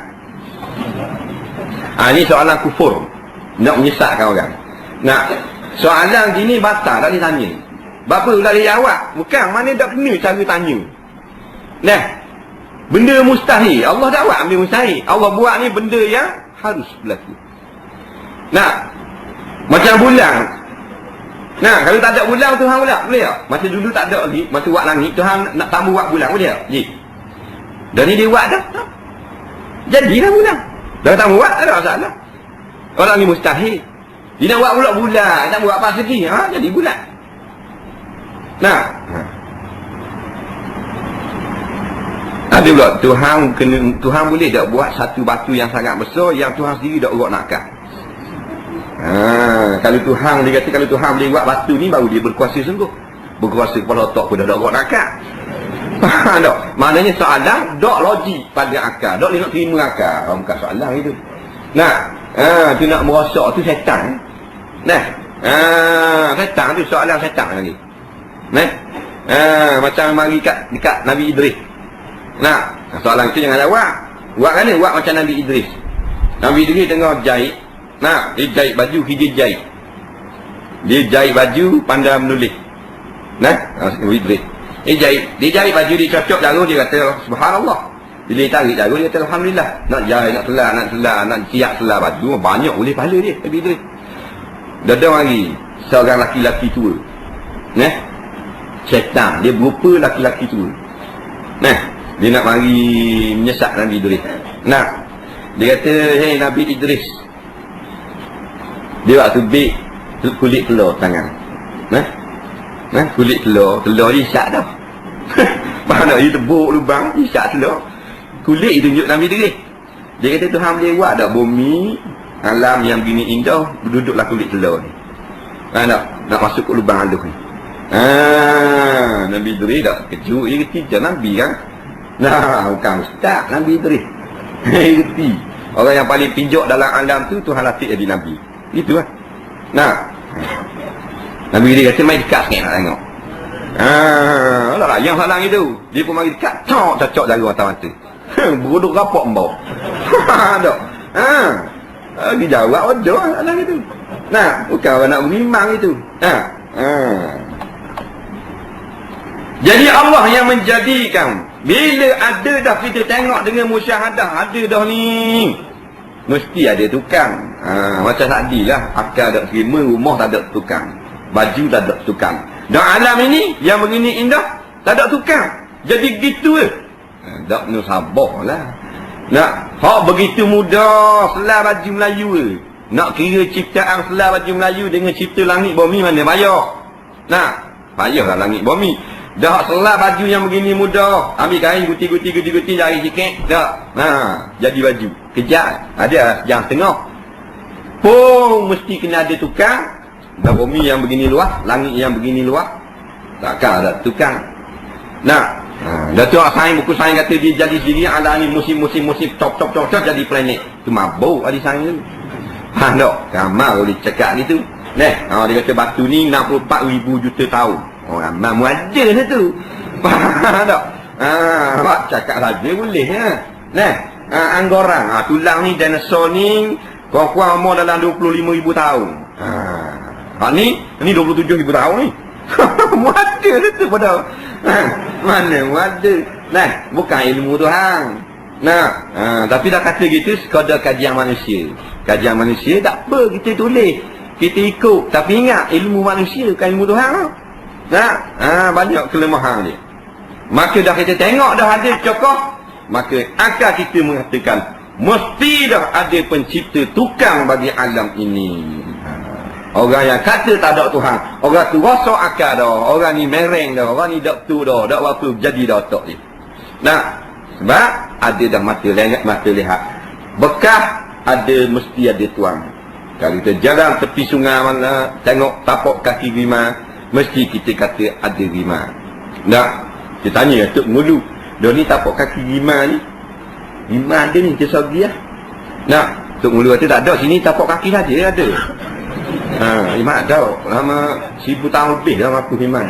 Ini soalan kufur. Nak menyesatkan orang. Nah, soalan gini batal tak ditanya. Bapa dah dijawab. Bukan, mana tak kena cara tanya. Nah, benda mustahil. Allah tak buat benda mustahil. Allah buat ni benda yang harus berlaku. Nah, macam bulan. Nah, kalau tak ada bulan, Tuhan buat boleh tak? Masa dulu tak ada lagi, masa buat langit, Tuhan nak tambah buat bulan boleh tak? Dan ni dia buat dah. Jadilah bulan. Dah tambah buat, tak ada masalah. Orang ni mustahil. Dia nak buat pula bulan, nak buat apa segi, jadi bulan. Nah. Ada pula Tuhan boleh tak buat satu batu yang sangat besar yang Tuhan sendiri tak urut nak angkat. Kalau Tuhan dia kata kalau Tuhan boleh buat batu ni baru dia berkuasa sungguh. Berkuasa kepala otak pun dah tak urut nak angkat. Faham tak? Maknanya soalan tak logik pada akal. Tak boleh nak terima akal. Bukan soalan itu. Nah, tu nak merosak tu syaitan. Nah. Syaitan tu soalan syaitan lagi. Nah. Macam mari dekat Nabi Idris. Nah, soalan itu jangan jawab. Buat kan ni? Buat macam Nabi Idris. Nabi Idris tengah jahit. Nah, dia jahit baju, dia jahit. Dia jahit baju, pandai menulis. Nah, Nabi Idris. Dia jahit baju, dia cocok jarum, dia kata subhanallah. Bila dia tarik jarum, dia kata alhamdulillah. Nak jahit, nak selah, nak siap selah baju, banyak boleh pahala dia, Nabi Idris. Datang lagi seorang laki-laki tua. Nah, syaitan, dia berupa laki-laki tua. Nah, dia nak mari menyesat Nabi Idris. Nah, dia kata, hey Nabi Idris, dia waktu bik kulit telur tangan. Nah, kulit telur dia isyak dah. Faham tak? Dia tebuk lubang, isyak telur. Kulit itu tunjuk Nabi Idris. Dia kata Tuhan boleh buat tak bumi alam yang begini indah duduklah kulit telur ni. Nak masuk ke lubang halus ni. Nabi Idris tak kejut, dia kata Nabi kan. Nah, bukan ustaz Nabi Idris. Dia kata orang yang paling pijak dalam alam tu Tuhan latih jadi Nabi. Itu lah. Nah, Nabi Idris kata mai dekat sikit nak tengok. Alah yang salah itu. Dia pun mari dekat, cocok jarum atas mata. Beruduk rapak mbau. Tak. Dia jawab bodoh salah itu. Nah, bukan orang nak berimang itu. Jadi Allah yang menjadikan. Bila ada dah kita tengok dengan musyahadah, ada dah ni. Mesti ada tukang. Macam tadi lah. Akal tak terima, rumah tak ada tukang. Baju tak ada tukang. Dan alam ini, yang begini indah, tak ada tukang. Jadi gitu ke? Tak kena sabar lah. Nak, begitu mudah selah baju Melayu ke? Nak kira ciptaan selah baju Melayu dengan cipta langit bumi mana payah? Nah, payahlah langit bumi. Dah selah baju yang begini mudah. Ambil kain guti-guti jari sikit. Tak. Jadi baju. Kejap. Ada yang tengah. Pun mesti kena ada tukang. Dah bumi yang begini luas, langit yang begini luas. Takkan ada tukang. Nah. Dah tu sains, buku sains kata dia jadi sendiri ada ni musim cop jadi planet. Tu mabuk ada sains tu. Faham tak? Ramai boleh cakap gitu. Nah, dia kata batu ni 64,000 juta tahun. Ramai muadil lah tu. Faham tak? Cakap saja boleh ha. Nah, anggorang, tulang ni dinosaur ni kurang-kurang umur dalam 25,000 tahun. Ni 27,000 tahun ni. Muadil lah tu pada. Mana muadil. Nah, bukan ilmu Tuhan. Nah, tapi dah kata gitu sekadar kajian manusia. Kajian manusia tak apa kita tulis. Kita ikut. Tapi ingat ilmu manusia bukan ilmu Tuhan. Nah, banyak kelemahan dia. Maka dah kita tengok dah ada cokoh, maka akal kita mengatakan mesti dah ada pencipta tukang bagi alam ini. Orang yang kata tak ada Tuhan, orang tu rosak akal dah, orang ni mereng dah, orang ni tak tu dah, tak apa jadi dah otak dia. Nah, sebab ada dah mata lihat. Bekas ada mesti ada tuan. Kalau kita jalan tepi sungai mana, tengok tapak kaki rima, mesti kita kata ada rima. Nah, kita tanya Tok Ngulu, dia ni tapak kaki rima ni, rima ada ni, kesagi lah. Nah, Tok Ngulu kata tak ada, sini tapak kaki saja ada. Iman tahu lama 1000 tahun lebih dalam aku iman.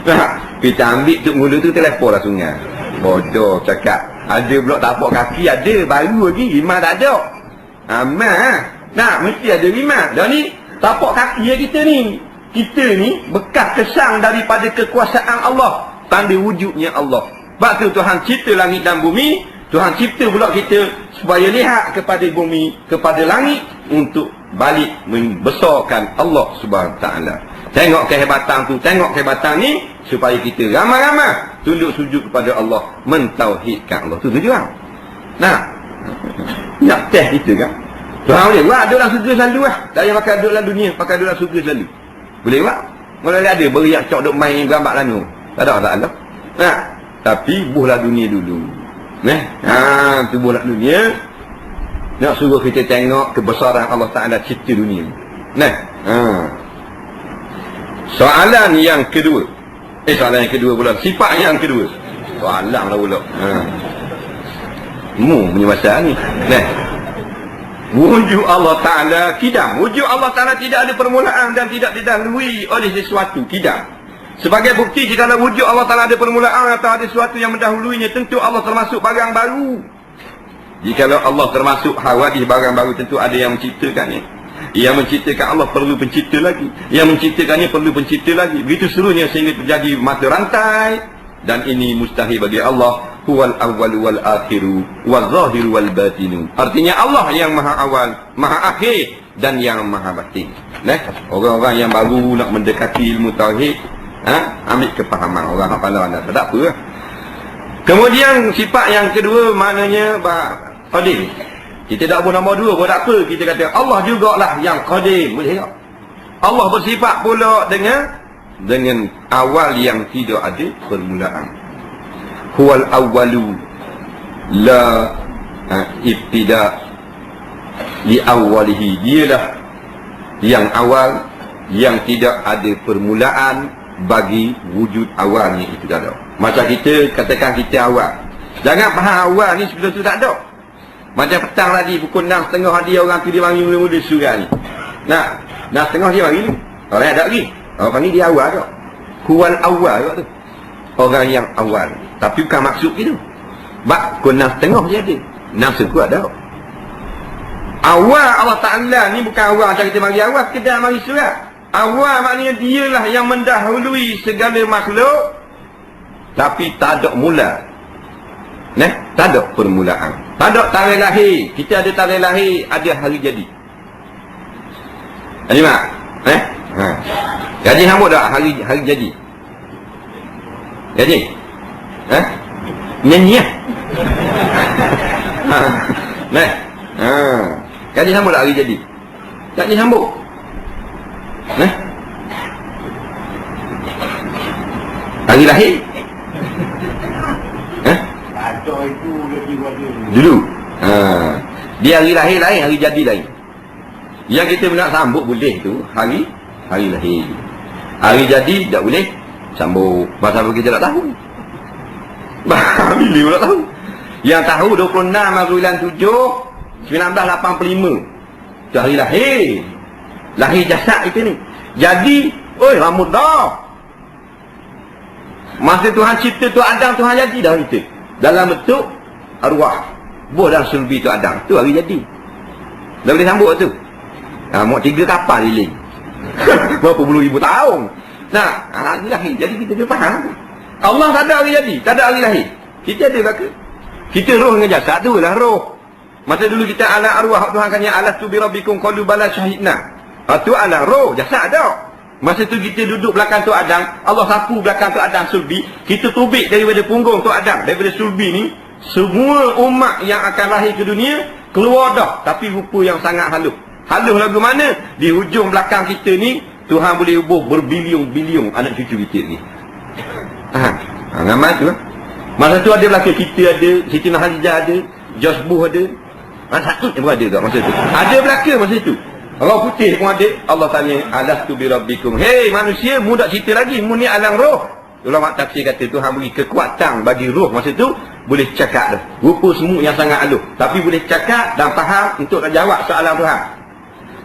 Nah, kita ambil Tok Ngulu tu telefon lah sungai. Bodoh cakap. Ada pula tapak kaki ada, baru lagi iman tak ada. Amal. Nah, mesti ada iman. Dan ni tapak kaki kita ni. Kita ni bekas kesang daripada kekuasaan Allah, tanda wujudnya Allah. Sebab tu Tuhan cipta langit dan bumi. Tuhan cipta pula kita supaya lihat kepada bumi, kepada langit untuk balik membesarkan Allah Subhanahu Wa Taala. Tengok kehebatan tu, tengok kehebatan ni supaya kita ramai-ramai tunduk sujud kepada Allah, mentauhidkan Allah. Tu tujuan. Nah, nak test kita kan? Tuhan boleh buat duduk dalam surga selalu lah. Tak payah pakai duduk dalam dunia, pakai duduk dalam surga selalu. Boleh buat? Boleh ada beriak cok duk main gambar lalu. Tak ada. Nah, tapi buhlah dunia dulu. Tubuhlah dunia. Nak suruh kita tengok kebesaran Allah Ta'ala cipta dunia. Soalan yang kedua. Soalan yang kedua pula. Sifat yang kedua. Soalan lah pula. Punya masalah ni. Wujud Allah Ta'ala kidam. Wujud Allah Ta'ala tidak ada permulaan dan tidak didahului oleh sesuatu. Kidam. Sebagai bukti jika wujud Allah Ta'ala ada permulaan atau ada sesuatu yang mendahuluinya, tentu Allah termasuk barang baru. Jika Allah termasuk hawadih barang baru, tentu ada yang menciptakannya. Yang menciptakan Allah perlu pencipta lagi. Yang menciptakannya perlu pencipta lagi. Begitu seluruhnya sehingga terjadi mata rantai. Dan ini mustahil bagi Allah. Huwal awwalu wal akhiru wal zahiru wal batinu. Artinya Allah yang maha awal, maha akhir dan yang maha batin. Orang-orang yang baru nak mendekati ilmu tauhid, ambil kepahaman. Orang yang pandai-pandai tak apa. Kemudian sifat yang kedua maknanya qadir. Kita tak pun nombor dua pun tak apa. Kita kata Allah jugalah yang qadir. Boleh tak? Allah bersifat pula dengan awal yang tidak ada permulaan. Huwal awwalu la ibtida li awwalihi. Dialah yang awal yang tidak ada permulaan bagi wujud awalnya itu tak ada. Macam kita katakan kita awal. Jangan faham awal ni sebelum tu tak ada. Macam petang tadi pukul 6.30 dia orang tu dia panggil mula-mula surah ni. Nak 6.30 dia panggil. Orang ada lagi. Orang panggil dia awal tak? Huwal awal tu. Orang yang awal. Tapi bukan maksud itu. Bak pukul 6.30 dia ada. 6 suku ada. Awal Allah Ta'ala ni bukan awal macam kita panggil awal. Sekedar panggil surah. Awal maknanya dialah yang mendahului segala makhluk. Tapi tak ada mula. Tak ada permulaan. Tak ada tarikh lahir. Kita ada tarikh lahir, ada hari jadi. Ada mak? Gaji hambuk tak hari jadi? Gaji? Nyanyi lah. Gaji hambuk tak hari jadi? Gaji hambuk. Hari lahir? Dulu. Dia hari lahir lain, hari jadi lain. Yang kita nak sambut boleh tu hari lahir. Hari jadi tak boleh sambut. Pasal apa kita tak tahu? Bila tak tahu? Yang tahu 26 bulan 7 1985. Tu hari lahir. Lahir jasad kita ni. Jadi, rambut dah. Masa Tuhan cipta tu Adam, Tuhan jadi dah kita. Dalam bentuk arwah. Boh dan sulbi tu Adam. Tu hari jadi. Dah boleh sambut tu. Mau 3 kapal liling. Berapa puluh ribu tahun. Hari lahir. Jadi kita dia faham. Allah tak ada hari jadi. Tak ada hari lahir. Kita ada ke? Kita roh dengan jasad tu lah roh. Masa dulu kita ala arwah Tuhan kan ya alastu bi rabbikum qalu bala syahidna. Tu ala roh, jasad ada. Masa tu kita duduk belakang tu Adam, Allah sapu belakang tu Adam sulbi, kita tubik daripada punggung tu Adam, daripada sulbi ni, semua umat yang akan lahir ke dunia keluar dah, tapi rupa yang sangat halus. Halus lagu mana? Di hujung belakang kita ni Tuhan boleh ubuh berbilion-bilion anak cucu kita ni. Ngamal tu. Masa tu ada belakang kita ada, Siti Nurhalizah ada, Jos Buh ada. Satu pun ada tak masa tu. Ada belakang masa tu. Orang putih pun ada. Allah tanya, alastu bi rabbikum. Hei manusia, mu tak cerita lagi, mu ni alam roh. Ulama tafsir kata Tuhan beri kekuatan bagi roh masa tu boleh cakap dah. Rupa semut yang sangat halus, tapi boleh cakap dan faham untuk nak jawab soalan Tuhan.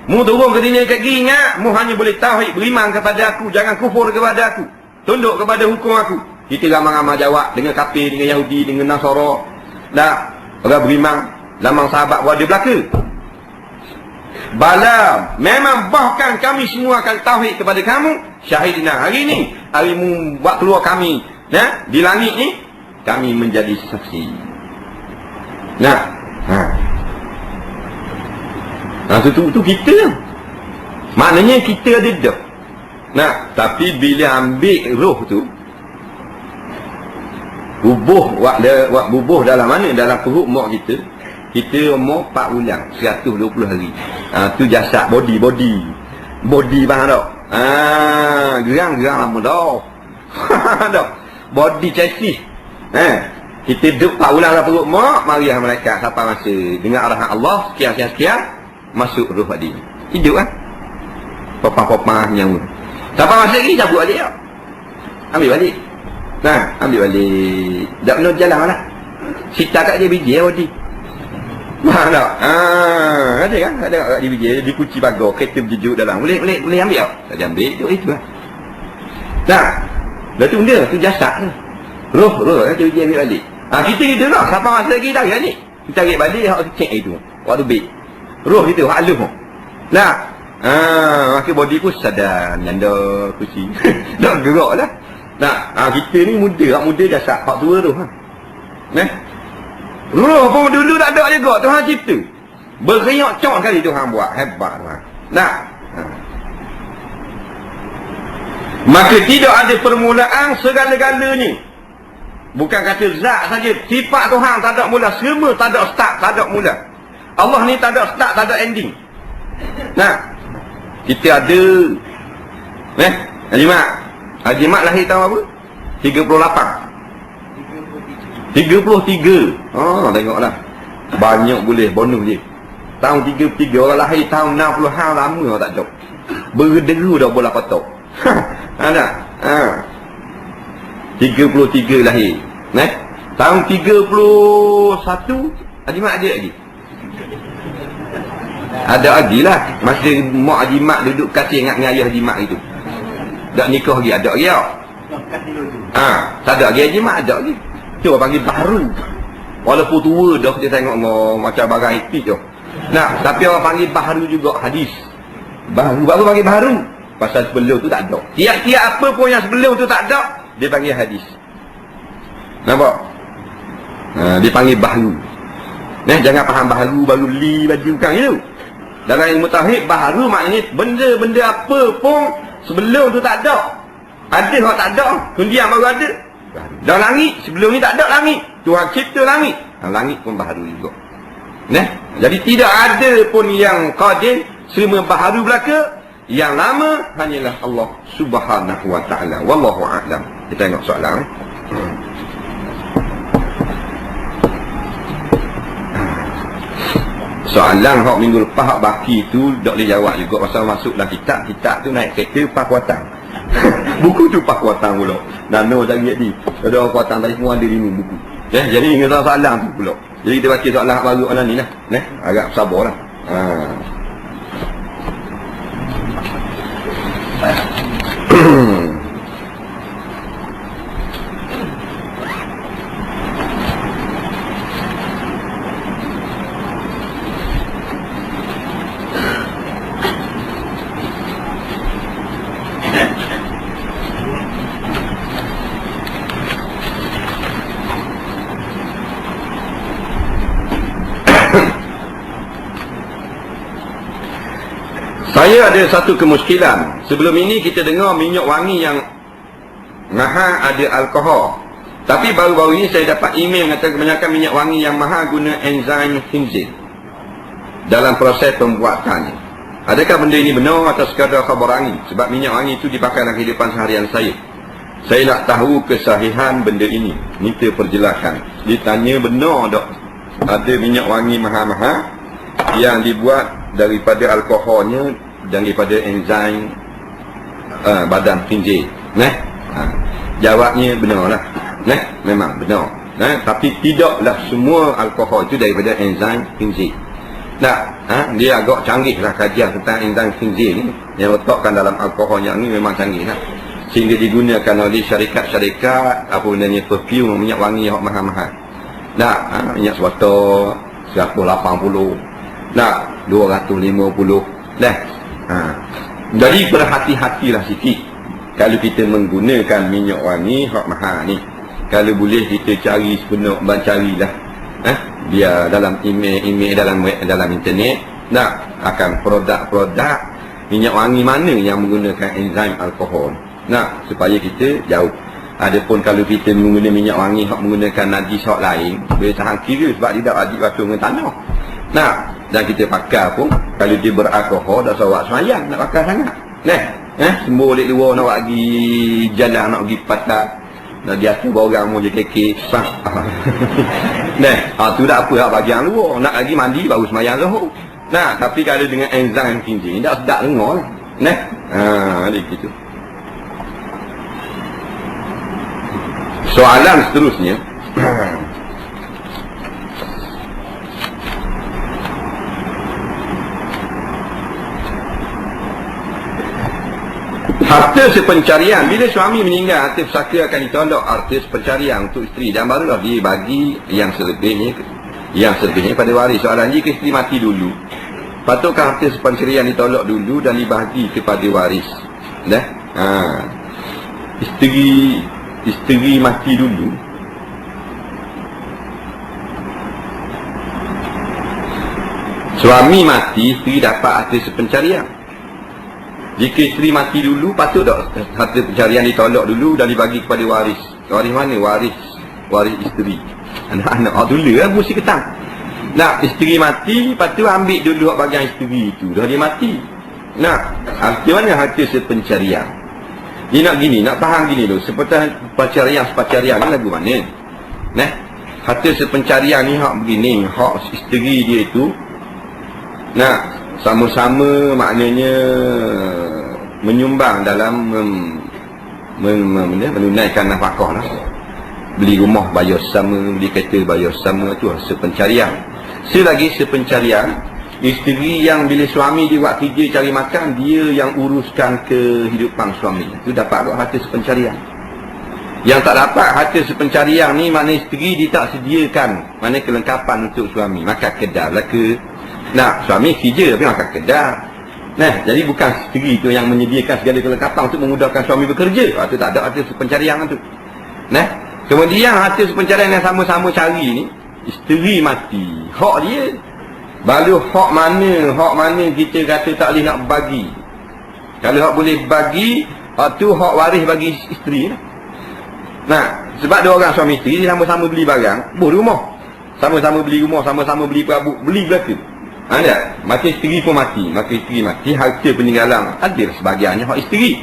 Mu turun ke dunia kat gini ingat, mu hanya boleh tauhid, beriman kepada aku, jangan kufur kepada aku, tunduk kepada hukum aku. Kita ramai-ramai jawab dengan kafir, dengan Yahudi, dengan Nasara. Dah orang beriman, lamang sahabat berada belaka. Bala, memang bahkan kami semua akan tauhid kepada kamu. Syahidina, hari ni hari mu buat keluar kami di langit ni, kami menjadi saksi. Tu kita. Maknanya kita ada dah. Tapi bila ambil roh tu bubuh, bubuh dalam mana? Dalam perut mak kita. Kita umur 4 bulan, 120 hari. Tu jasad, body faham tak? Gerang lama dah. Body chassis. Kita duduk tak ulang lah perut mak, marilah malaikat sampai masa dengar arahan Allah sekian masuk roh tadi. Hidup kan. Popah-popah nyawa. Sampai masa lagi cabut balik tak? Ambil balik. Ambil balik. Tak benar jalan lah. Sita kat dia biji tadi. Faham tak? Ada kan? Ada kat dia biji. Dia kunci pagar. Kereta berjejuk dalam. Boleh ambil tak? Tak dia ambil. Itu lah. Dah tu benda. Tu jasad tu. Roh kan dia biji ambil balik. Kita gitu lah. Sampai masa lagi tak balik. Kita tarik balik. Hak cek itu. Waktu baik. Roh kita. Hak aluh. Maka body pun sadar. Nyanda kursi. Tak gerak lah. Kita ni muda. Hak muda jasad. Hak tua roh. Roh pun dulu tak ada juga. Tuhan cipta. Beriak cok kali Tuhan buat. Hebat Tuhan. Maka tidak ada permulaan segala-galanya. Bukan kata zat saja. Sifat Tuhan tak ada mula. Semua tak ada start, tak ada mula. Allah ni tak ada start, tak ada ending. Kita ada. Haji Mat lahir tahun apa? 33. Tengoklah. Banyak boleh bonus je. Tahun 33 orang lahir tahun 60 hal lama tak tahu. Berderu dah bola patok. Ada. 33 lahir. Tahun 31 Haji Mat ada lagi. Ada lagi lah. Masa mak Haji Mat duduk kasih ingat dengan ayah Haji Mat itu. Tak nikah lagi, ada lagi tak? Tak ada lagi Haji Mat, ada lagi. Cuba panggil baru. Walaupun tua dah kita tengok macam barang etik tu. Tapi orang panggil baru juga hadis. Baru. Apa panggil baru? Pasal sebelum tu tak ada. Tiap-tiap apa pun yang sebelum tu tak ada, dia panggil hadis. Nampak? Dia panggil baru. Jangan faham baru li baju bukan itu. Dalam ilmu tauhid baru maknanya benda-benda apa pun sebelum tu tak ada. Ada orang tak ada, kemudian baru ada. Dah langit, sebelum ni tak ada langit. Tuhan cipta langit. Langit pun baharu juga. Jadi tidak ada pun yang qadim, semua baharu belaka. Yang lama hanyalah Allah Subhanahu wa ta'ala. Wallahu a'lam. Kita tengok soalan. Soalan hak minggu lepas hak baki tu tak boleh jawab juga pasal masuk dalam kitab tu naik kereta Pakuatan. Buku tu Pakuatan pula. Nano cari ni. Ada Pakuatan tadi semua ada 5 buku. Jadi ingat soalan tu pula. Jadi kita baca soalan hak baru mana ni lah. Agak sabarlah. Saya ada satu kemuskilan. Sebelum ini kita dengar minyak wangi yang mahal ada alkohol. Tapi baru-baru ini saya dapat email mengatakan kebanyakan minyak wangi yang mahal guna enzim khinzir dalam proses pembuatannya. Adakah benda ini benar atau sekadar khabar angin? Sebab minyak wangi itu dipakai dalam kehidupan seharian saya. Saya nak tahu kesahihan benda ini. Minta perjelasan. Ditanya benar tak ada minyak wangi mahal-mahal yang dibuat daripada alkoholnya dan daripada enzim badan khinzir. Jawabnya benarlah. Memang benar. Tapi tidaklah semua alkohol itu daripada enzim khinzir. Dia agak canggih lah kajian tentang enzim khinzir ni. Yang letakkan dalam alkohol yang ni memang canggih lah. Sehingga digunakan oleh syarikat-syarikat apa namanya perfume, minyak wangi yang mahal-mahal. Minyak swasta 180. 250. Jadi berhati-hatilah sikit kalau kita menggunakan minyak wangi hak mahal ni. Kalau boleh kita cari sepenuh, carilah biar dalam email dalam internet akan produk-produk minyak wangi mana yang menggunakan enzim alkohol. Supaya kita jauh. Adapun kalau kita menggunakan minyak wangi hak menggunakan najis hak lain, boleh tahan kira sebab tidak wajib basuh dengan tanah. Dan kita pakai pun kalau dia beralkohol dah sawak semayang nak pakai sangat. Sembuh balik luar nak pergi jalan, nak pergi patah. Dah di atas orang mau je kekek. Nah, tu dah apa hak bagian luar. Nak lagi mandi baru sembahyang zuhur. Nah, tapi kalau dengan enzim yang tinggi, dah sedap dengar lah. Nah, dia gitu. Soalan seterusnya. Harta sepencarian. Bila suami meninggal, harta pusaka akan ditolak harta sepencarian untuk isteri. Dan barulah dia bagi yang selebihnya pada waris. Soalan jika isteri mati dulu, patutkah harta sepencarian ditolak dulu dan dibagi kepada waris? Dah? Isteri mati dulu. Suami mati, isteri dapat harta sepencarian. Jika isteri mati dulu, patut tak harta pencarian ditolak dulu dan dibagi kepada waris? Waris mana? Waris isteri. Anak-anak. Dulu lah mesti ketang. Nak isteri mati, patut ambil dulu bagian isteri itu. Dah dia mati. Nak, arti mana harta sepencarian? Dia nak gini, nak faham gini dulu. Sepencarian ni lagu mana? Nah, harta sepencarian ni hak begini, hak isteri dia itu. Nak, sama-sama maknanya menyumbang dalam menunaikan nafkah lah. Beli rumah bayar sama, beli kereta bayar sama, tu sepencarian. Selagi sepencarian, isteri yang bila suami dia buat kerja cari makan, dia yang uruskan kehidupan suami, tu dapat harta sepencarian. Yang tak dapat harta sepencarian ni, mana isteri dia tak sediakan mana kelengkapan untuk suami, makan kedai lah ke. Nah, suami kerja tapi makan kedai. Nah, jadi bukan isteri tu yang menyediakan segala kelengkapan untuk memudahkan suami bekerja. Itu tak ada harta sepencarian tu. Nah, kemudian harta sepencarian yang sama-sama cari ni, isteri mati, hak dia. Baru hak mana kita kata tak boleh nak bagi. Kalau hak boleh bagi, tu hak waris bagi isteri lah. Nah, sebab dua orang suami isteri sama-sama beli barang, rumah. Sama-sama beli rumah, sama-sama beli perabot, beli belaka. Ada, maka isteri pun mati. Maka isteri mati, harta peninggalan ada sebahagiannya hak isteri.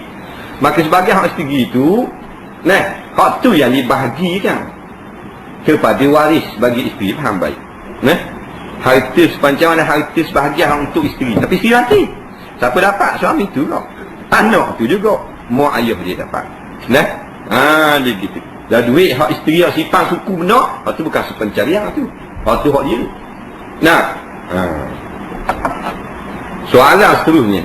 Maka sebahagian hak isteri itu, nah, hak tu yang dibahagikan kepada waris bagi isteri. Faham baik? Nah, harta sepanjang harta sebahagian untuk isteri. Tapi isteri mati, siapa dapat? Suami tu lah. Anak tu juga, mak ayah dia dapat. Nah, dia gitu. Dah duit hak isteri yang simpan suku benar, hak tu bukan sepencarian tu. Hak tu hak dia. Nah, soalan seterusnya.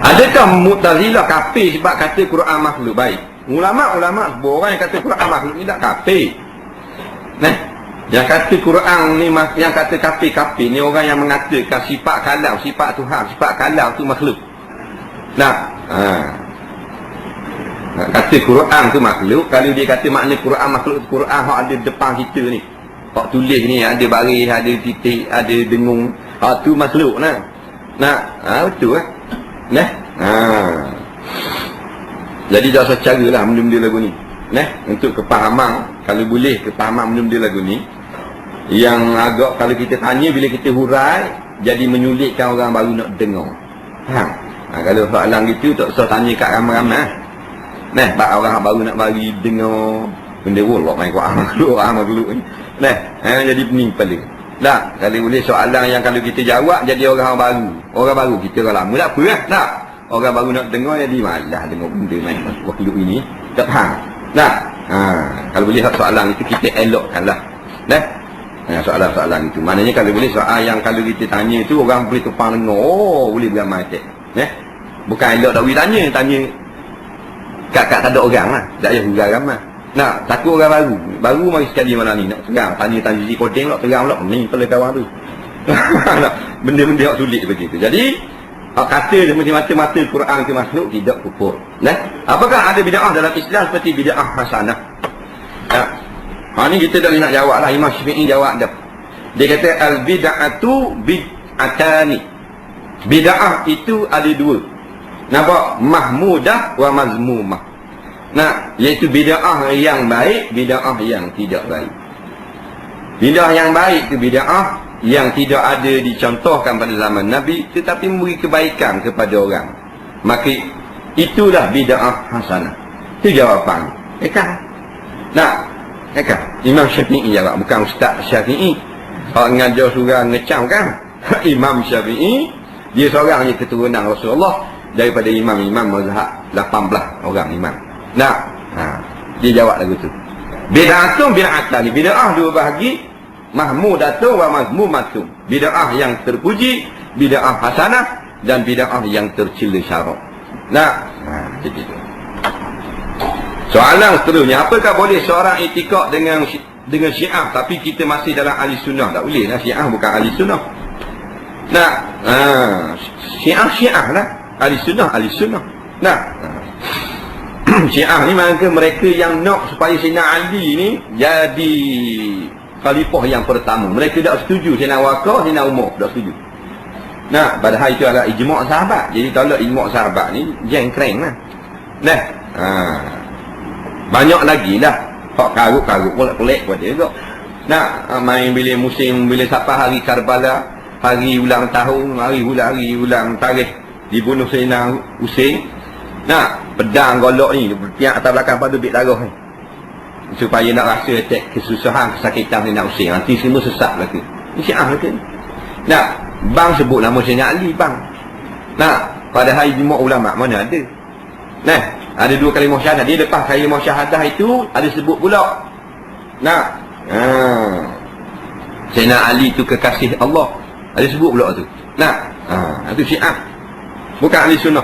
Adakah Mu'tazilah kafir sebab kata Quran makhluk? Baik, ulama-ulama sebuah orang yang kata Quran makhluk ni tak kafir. Nah, yang kata Quran ni, yang kata kafir ni orang yang mengatakan sifat kalam, sifat Tuhan, sifat kalam tu makhluk. Nah, kata Quran tu makhluk. Kalau dia kata makna Quran makhluk, Quran hak ada depan kita ni, hak tulis ni, ada baris, ada titik, ada dengung, hak tu makhluk nah. Betul lah. Nah, jadi dah secara lah benda-benda lagu ni. Nah, untuk kepahaman, kalau boleh kepahaman benda-benda lagu ni, yang agak kalau kita tanya, bila kita hurai, jadi menyulitkan orang baru nak dengar. Faham? Kalau soalan gitu tak usah tanya kat ramai-ramai. Nah, bak orang baru nak bagi dengar benda wallah main makhluk ni. Nah, jadi pening kepala. Dah, kalau boleh soalan yang kalau kita jawab jadi orang baru. Orang baru kita orang lama tak apa lah. Tak. Orang baru nak dengar jadi malah dengar benda main makhluk ini. Tak faham. Nah, kalau boleh soalan itu kita elokkanlah. Nah, soalan-soalan itu. Maknanya kalau boleh soal yang kalau kita tanya itu orang boleh tupang dengar. Oh, boleh beramai cek. Bukan elok tak boleh tanya kat tak ada orang lah, tak payah hurai ramai. Nak takut orang baru mari sekali mana ni nak serang, tanya si kodeng nak serang pula ni kepala kawan tu. Benda-benda yang sulit begitu. Jadi hak kata dia mata-mata Quran ke makhluk tidak kufur. Apakah ada bid'ah dalam Islam seperti bid'ah hasanah? Ni kita dah nak jawab lah. Imam Syafi'i jawab dah. Dia kata al-bid'atu bid'atani. Bid'ah itu ada dua. Nampak? Mahmudah wa mazmumah. Nah, iaitu bid'ah yang baik, bid'ah yang tidak baik. Bid'ah yang baik itu bid'ah yang tidak ada dicontohkan pada zaman Nabi, tetapi memberi kebaikan kepada orang. maka itulah bid'ah hasanah. Itu jawapan. Nah, Imam Syafi'i jawab, bukan Ustaz Syafi'i. Kalau ngajar surah ngecam kan? Imam Syafi'i, dia seorang je keturunan Rasulullah daripada imam-imam mazhab 18 orang imam. Nah, dia jawab lagu tu. Bid'atun bid'atan. Bid'ah dua bahagi, mahmudatun wa mazmumatun. Bid'ah yang terpuji, bid'ah hasanah, dan bid'ah yang tercela syarak. Nah, jadi itu. Soalan seterusnya, apakah boleh seorang itikad dengan Syiah tapi kita masih dalam ahli sunnah? Tak boleh lah, Syiah bukan ahli sunnah. Nah, Syiah lah, ahli sunnah. Nah, Syiah ni mereka yang nak supaya Sayyidina Ali ni jadi khalifah yang pertama. Mereka tak setuju Sayyidina Waqar, Sayyidina Umar tak setuju. Nah, padahal itu adalah ijma' sahabat. Jadi kalau ijma' sahabat ni jengkreng lah. Nah, banyak lagi lah hak karut-karut pelik-pelik pada juga. Nah, main bila musim, bila sampai hari Karbala, hari ulang tahun, hari ulang tarikh dibunuh Sayyidina Husain. Nah, pedang golok ni tiap atas belakang pada bit darah ni, supaya nak rasa attack kesusahan, kesakitan Sayyidina Husain. Nanti semua sesat lagi. Ini Syiah lagi. Nah, bang sebut nama Sayyidina Ali bang. Nah, pada hari Jumaat ulama mana ada? Nah, ada dua kalimah syahadah. Dia lepas kalimah syahadah itu ada sebut pula. Nah, Sayyidina Ali itu kekasih Allah. Ada sebut pula tu. Nah, itu Syiah. Bukan ahli sunnah.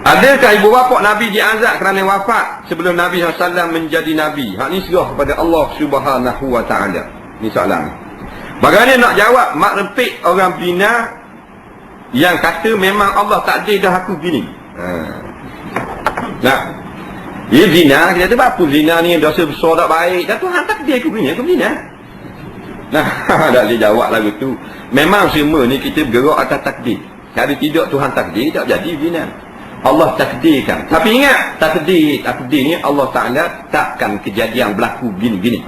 Adakah ibu bapa Nabi diazab kerana wafat sebelum Nabi SAW menjadi Nabi? Hak ni serah kepada Allah Subhanahu Wa Taala. Ni soalan. Bagaimana nak jawab mak rempit orang bina yang kata memang Allah takdir dah aku gini? Nah, dia zina, kita kata apa zina ni dosa besar tak baik. Dan Tuhan takdir aku gini, aku zina. Nah, tak boleh jawab lagu tu. Memang semua ni kita bergerak atas takdir. Kalau tidak Tuhan takdir, tak jadi zina. Allah takdirkan. Tapi ingat, takdir ni Allah Ta'ala takkan kejadian berlaku gini-gini.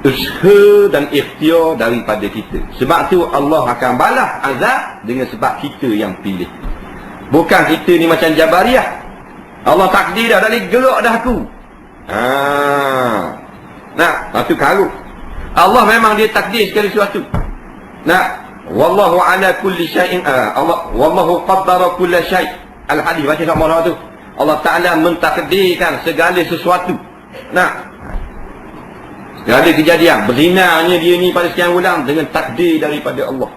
Usaha dan ikhtiar daripada kita. Sebab tu Allah akan balas azab dengan sebab kita yang pilih. Bukan kita ni macam Jabariyah. Allah takdir dah, dah gerak dah aku. Nah, itu karut. Allah memang dia takdir sekali sesuatu. Nah, wallahu ala kulli syai'in wallahu qaddara kulla syai'. Al-Hadith baca sama Allah tu. Allah Ta'ala mentakdirkan segala sesuatu. Nah, segala kejadian berzinanya dia ni pada sekian bulan dengan takdir daripada Allah.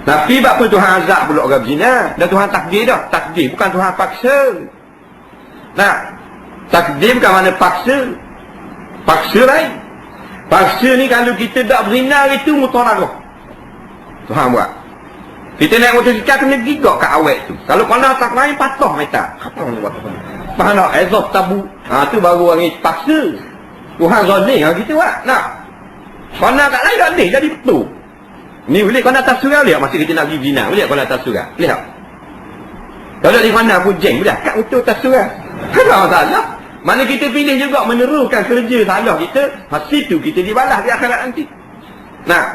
Tapi apa Tuhan azab pula orang berzina? Dan Tuhan takdir dah. Takdir bukan Tuhan paksa. Nah, takdir bukan mana paksa. Paksa lain. Paksa ni kalau kita tak berzina itu mutaragah. Tuhan buat. Kita naik motosikal kena gigak kat awet tu. Kalau kena tak lain patah metal. Apa ni buat apa? Faham tak? Exhaust tabu. Tu baru orang ni paksa. Tuhan zalim lah kita buat. Nah, kena kat lain tak boleh jadi betul. Ni boleh kena atas surau lihat masa kita nak pergi zina. Boleh kena atas surau. Lihat. Kalau di mana pun jeng boleh kat betul atas surau. Tak masalah. Mana kita pilih juga menerukan kerja salah kita, hasil tu kita dibalas di akhirat nanti. Nah.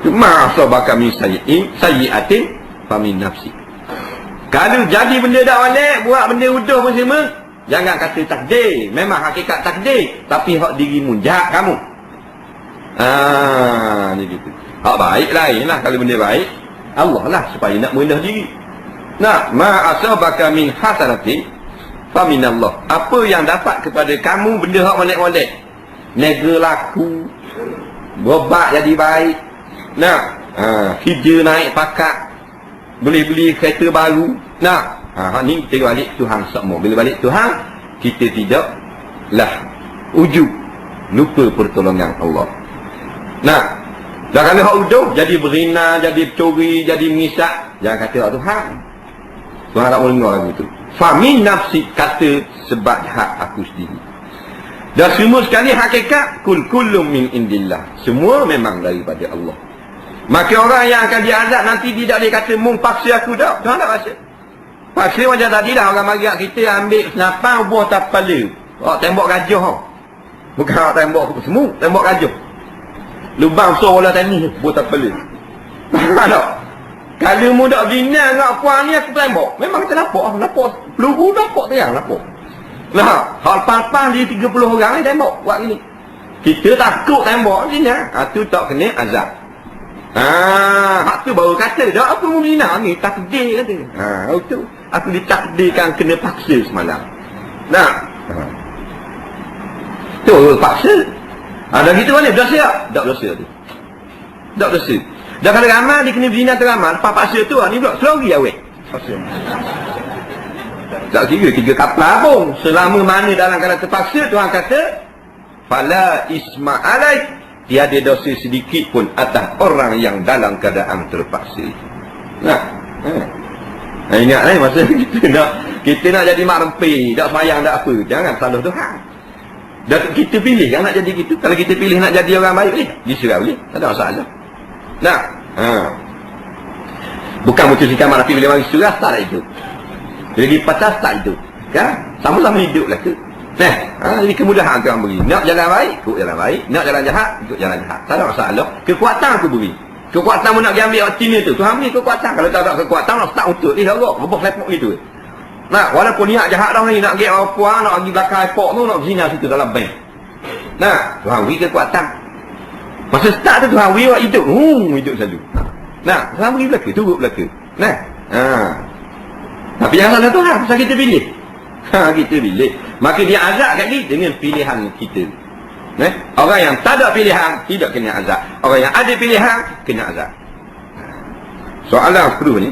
Cuma asabaka min sayyi'atin fa min nafsi. Kalau jadi benda dak balik, buat benda uduh pun semua, jangan kata takdir. Memang hakikat takdir, tapi hak dirimu, jahat kamu. Ni gitu. Hak baik lain lah. Kalau benda baik, Allah lah supaya nak merendah diri. Nah, ma asabaka min hasanatin fa min Allah. Apa yang dapat kepada kamu benda hak molek-molek, niaga laku, berobat jadi baik. Nah, kerja naik pakat, beli kereta baru. Nah, ni kita balik Tuhan semua. Bila balik Tuhan, kita tidaklah ujub, lupa pertolongan Allah. Nah, dah kalau hak ujub, jadi berzina, jadi curi, jadi mengisak, jangan kata Tuhan. Tuhan tak boleh dengar lagu tu. Famin nafsi, kata sebab hak aku sendiri. Dan semua sekali hakikat kullum min indillah. Semua memang daripada Allah. Maka orang yang akan diazab nanti tidak boleh kata mung paksa aku dah. Tuhan tak paksa. Paksa macam tadi lah orang marak kita ambil senapan buah tapala. Tembok gajah. Bukan tembok semua, tembok gajah. Lubang besar bola tenis buah tapala. Tak. Kalau mu tak bina dengan puan ni aku tembak. Memang kita lapor peluru lapor terang lapor. Nah, hal pang-pang dia 30 orang ni tembak buat gini. Kita takut tembak bina. Tu tak kena azab. Hak tu baru kata dah apa mu bina ni takdir kata. Itu aku ditakdirkan kena paksa semalam. Nah. Tu paksa. Ada gitu mana berdosa tak? Tak berdosa tu. Tak berdosa. Dah kalau ramal dia kena berzina teramal, lepas paksa tu ni pula selori awet. Paksa. Tak kira 3 kapal pun. Selama mana dalam keadaan terpaksa, Tuhan kata fala isma alaik, tiada dosa sedikit pun atas orang yang dalam keadaan terpaksa. Ingat masa kita nak jadi mak rempih, tak sembahyang tak apa, jangan salah Tuhan. Dan kita pilih kan nak jadi gitu. Kalau kita pilih nak jadi orang baik boleh, diserah boleh, tak ada masalah. Bukan mutusikan mak Rafi bila mari surah, tak itu. Bila pergi patah, tak itu. Kan? Sama-sama hidup lah tu. Jadi kemudahan aku beri. Nak jalan baik, ikut jalan baik. Nak jalan jahat, ikut jalan jahat. Tak ada masalah. Kekuatan aku beri. Kekuatan mu nak pergi ambil Cina tu, Tuhan beri kekuatan. Kalau tak ada kekuatan, nak start untuk ni harap. Rebah lepok gitu. Walaupun niat jahat dah ni, nak pergi orang puan, nak pergi belakang airport tu, nak berzina situ dalam bank. Tuhan beri kekuatan. Masa start tu Tuhan beri awak hidup. Hidup selalu. Tuhan beri belaka, turut belaka. Tapi jangan salah Tuhan, pasal kita pilih. Kita pilih. Maka dia azab kat kita dengan pilihan kita. Orang yang tak ada pilihan, tidak kena azab. Orang yang ada pilihan, kena azab. Soalan kedua ni.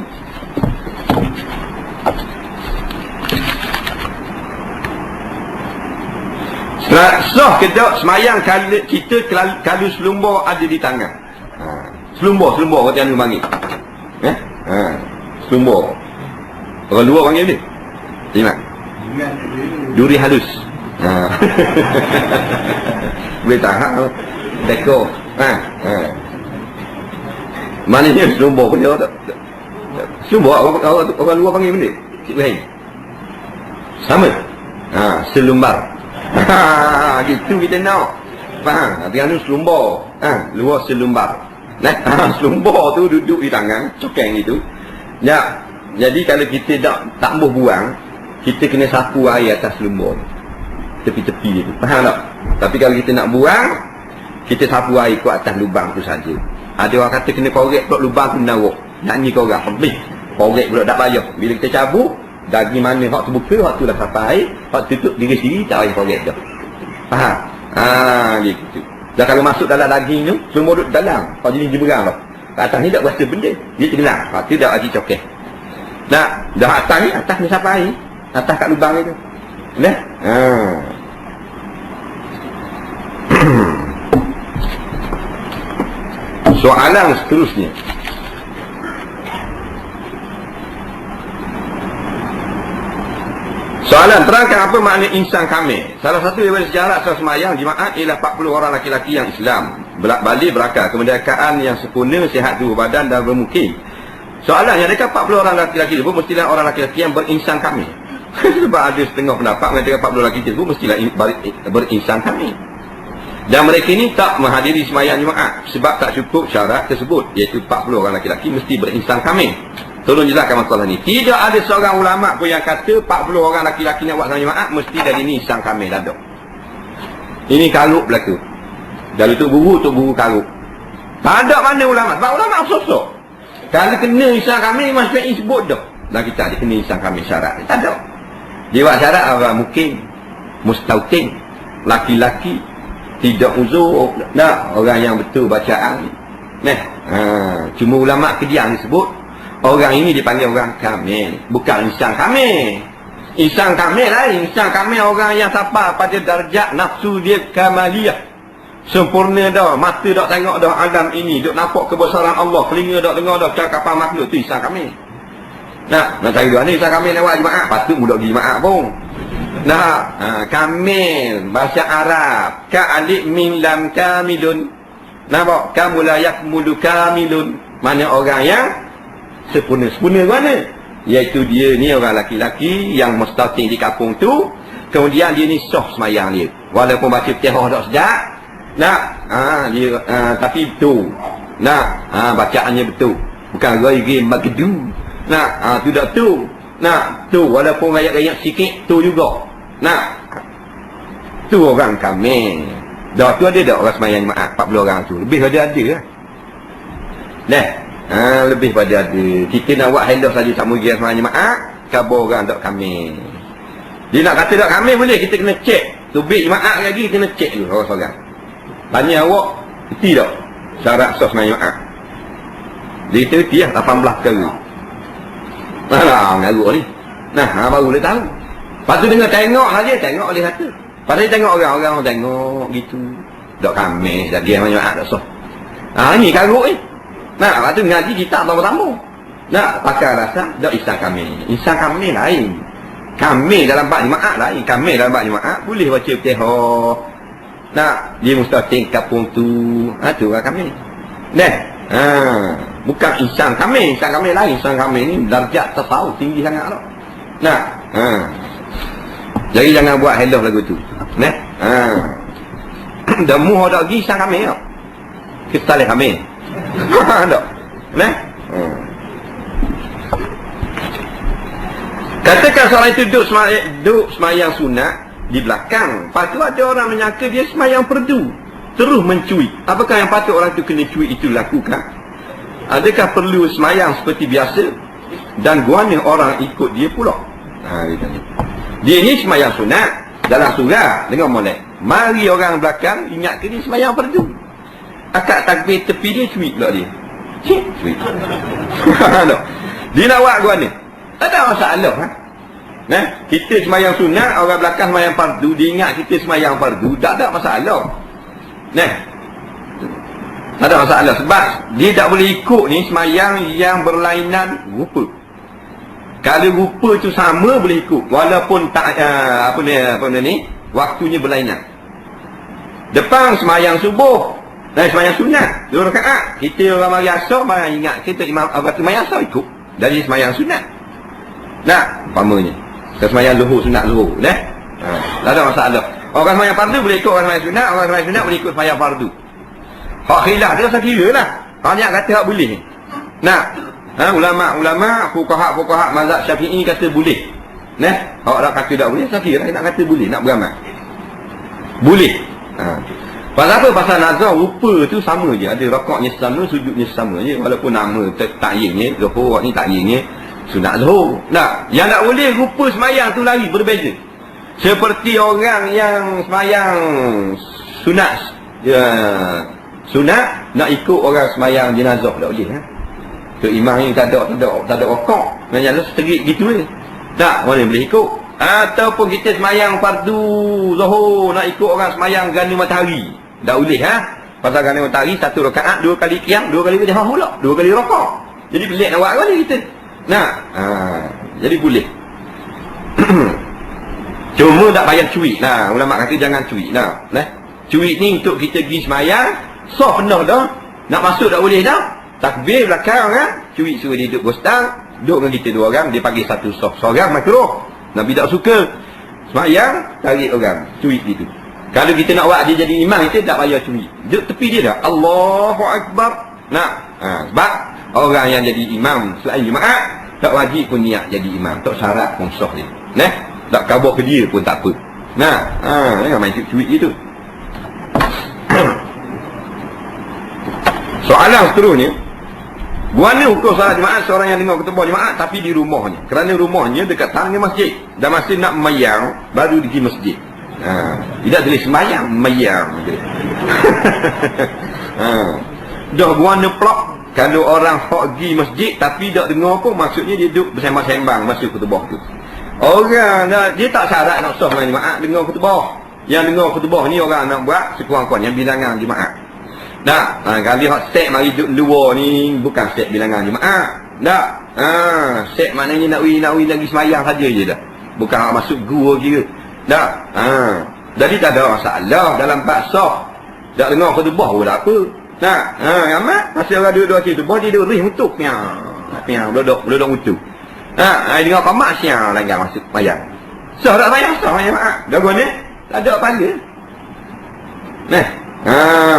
Sah ke tak semayang kita kalau selumbur ada di tangan. Selumbur kata yang panggil. Selumbur. Orang luar panggil dia. Ingat. Duri halus. Boleh tahan. Dekor. Maknanya selumbur pun dia tak. Selumbur orang luar panggil benda. Cik Wahid. Sama. Selumbar. Gitu kita nak. Faham? Tapi selumbur. Luar selumbar. Selumbur tu duduk di tangan, cokeng itu. Jadi kalau kita tak boleh buang, kita kena sapu air atas selumbur. Tepi-tepi itu. Faham tak? Tapi kalau kita nak buang, kita sapu air ke atas lubang tu saja. Ada orang kata kena korek pula lubang tu menaruk. Nyanyi korang. Habis. Korek pula tak payah. Bila kita cabut, daging mana hak terbuka, hak tu dah sampai, hak tutup diri sendiri, tak payah korek dah. Faham? Gitu. Dan kalau masuk dalam daging tu, semua duduk dalam. Hak jenis jeberang tu. Kat atas ni tak berasa benda. Dia tenggelam. Hak tu dah lagi cokeh. Dah atas ni sampai air. Atas kat lubang itu. Soalan seterusnya. Soalan, terangkan apa makna insan kamil. Salah satu daripada sejarah asal semayang jemaat ialah 40 orang laki-laki yang Islam. Balik berakal, kemerdekaan yang sempurna, sihat tubuh badan dan bermukim. Soalannya, adakah 40 orang laki-laki itu mestilah orang laki-laki yang berinsan kamil? Sebab ada setengah pendapat mengatakan 40 laki itu mestilah berinsan kamil. Dan mereka ini tak menghadiri semayang jemaat sebab tak cukup syarat tersebut, iaitu 40 orang laki-laki mesti berinsan kamil. Tolong jelaskan masalah ni. Tidak ada seorang ulama pun yang kata 40 orang laki-laki yang buat semayang jemaat mesti dari ni insan kamil. Tak ada. Ini karuk berlaku. Dari tu guru karuk. Tak ada mana ulama. Sebab ulama sosok. Kalau kena insan kamil maksudnya sebut dah. Dan kita ada kena insan kamil syarat. Tak ada. Dia buat syarat apa? Mungkin mustautin, laki-laki, tidak uzur, orang yang betul bacaan. Cuma ulama kedian disebut orang ini dipanggil orang kamil, bukan insan kamil. Insan kamil lain. Insan kamil orang yang sampai pada darjat nafsu dia kamaliyah, sempurna dah, mata dah tengok dah alam ini, duk nampak kebesaran Allah, telinga dah dengar dah cakapan makhluk tu insan kamil. Nak cari dua ni insan kamil lewat jemaah, patut mudah pergi jemaah pun. Kamil bahasa Arab, ka alif mim lam kamilun. Nampak? Kamu la yakmulu kamilun. Mana orang yang sempurna mana? Iaitu dia ni orang laki-laki yang mustaqim di kampung tu, kemudian dia ni sah semayang dia. Walaupun baca Fatihah tak sedap. Dia tapi betul. Bacaannya betul. Bukan ghairi maghdub. Nah, tu dak tu. Nah, tu walaupun rakyat-rakyat sikit tu juga. Nah, tu orang kami. Dah tu ada dak orang sembahyang jemaah 40 orang tu. Lebih pada ada lah. Dah. Lebih pada ada. Kita nak buat hendak saja tak mungkin sembahyang jemaah, khabar orang dak kami. Dia nak kata dak kami boleh, kita kena cek. Tubik jemaah lagi kena cek dulu orang-orang. Tanya awak, reti tak syarat sah sembahyang jemaah? Dia kata reti lah 18 perkara. Mengarut ni. Baru dia tahu. Lepas tu dengar tengok saja, tengok boleh kata. Lepas tu tengok orang-orang tengok gitu. Dak kami, dak dia banyak dak sah. Ni karut ni. Lepas tu ngaji kita tamu-tamu. Pakai rasa dak isan kami. Isan kami lain. Kami dalam bab jemaah lain. Kami dalam bab jemaah boleh baca Fatihah. Dia mustahil kampung tu. Tu orang kami. Bukan insan kami lain. Insan kami ni darjat tasawuf tinggi sangat tau. Jadi jangan buat helah lagu tu. Dah muh dah pergi insan kami tau. Kita salih kami. Tak. Katakan seorang itu duduk semayang sunat di belakang. Lepas tu ada orang menyangka dia semayang fardu, terus mencuit. Apakah yang patut orang itu kena cuit itu lakukan? Adakah perlu semayang seperti biasa dan guana orang ikut dia pula? Dia ni semayang sunat dalam surah dengan molek. Mari orang belakang ingat ke dia semayang fardu. Akak takbir tepi dia cuit pula dia. Cuit. Dia nak buat guana. Tak ada masalah. Kita semayang sunat, orang belakang semayang fardu, dia ingat kita semayang fardu, tak ada masalah. Tak ada masalah sebab dia tak boleh ikut ni semayang yang berlainan rupa. Kalau rupa tu sama boleh ikut walaupun tak waktunya berlainan. Depan semayang subuh dan semayang sunat 2 rakaat, kita orang mari asar mari ingat kita imam semayang asar ikut dari semayang sunat. Umpamanya kita semayang zuhur sunat zuhur, tak ada masalah. Orang semayang fardu boleh ikut orang semayang sunat, orang semayang sunat boleh ikut semayang fardu. Hak khilaf dia saya kira lah. Banyak kata hak boleh ni. Ulama-ulama fuqaha mazhab Syafi'i kata boleh. Hak nak kata tak boleh, saya kira nak kata boleh, nak beramal. Boleh. Pasal apa? Pasal nazar rupa tu sama je. Ada rakaatnya sama, sujudnya sama je. Walaupun nama takyinnya zuhur ni takyinnya sunat zuhur. Yang tak boleh rupa semayang tu lagi berbeza. Seperti orang yang semayang sunat sunat nak ikut orang semayang jenazah tak boleh. Tu imam ni tak ada rakaat. Macam seterik gitu je. Tak boleh ikut. Ataupun kita semayang fardu zuhur nak ikut orang semayang ganda matahari. Tak boleh Pasal ganda matahari 1 rakaat 2 kali qiyam, 2 kali Fatihah pula, 2 kali rakaat. Jadi pelik nak buat apa ni kita? Jadi boleh. Cuma tak payah cuit. Ulama kata jangan cuit. Cuit ni untuk kita pergi semayang sah penuh dah. Nak masuk tak boleh dah. Takbir belakang cuit suruh dia duduk bostang, duduk dengan kita 2 orang, dia panggil 1 sah. Seorang makruh. Nabi tak suka. Semayang tarik orang, cuit itu. Kalau kita nak buat dia jadi imam, kita tak payah cuit. Duduk tepi dia dah. Allahu Akbar. Sebab orang yang jadi imam selain jemaah tak wajib pun niat jadi imam, tak syarat pun sah dia. Tak kabur ke dia pun tak apa. Jangan main cuit gitu. Soalan seterusnya, guana hukum salat jemaah seorang yang dengar khutbah jemaah tapi di rumahnya, kerana rumahnya dekat tangga masjid dan masih nak memayang baru pergi masjid. Tidak tulis sembahyang, memayang. Dah guana plak. Kalau orang pergi masjid tapi tak dengar pun, maksudnya dia duduk bersembang-sembang masa khutbah tu. Orang dia tak syarat nak sah dengan jemaah dengar khutbah. Yang dengar khutbah ni orang nak buat sekurang-kurangnya bilangan jemaah. Kalau hak set mari duduk luar ni bukan set bilangan jemaah. Set maknanya nak win lagi semayang saja je dah. Bukan hak masuk gua kira. Jadi tak ada masalah dalam bab sah. Tak dengar khutbah pun tak apa. Amat masih orang duduk situ, dia duduk rih untuk duduk untuk. Dengar qamat siang langgar masuk semayang. Sah tak semayang? Sah jemaah. Dah guna tak ada pahala.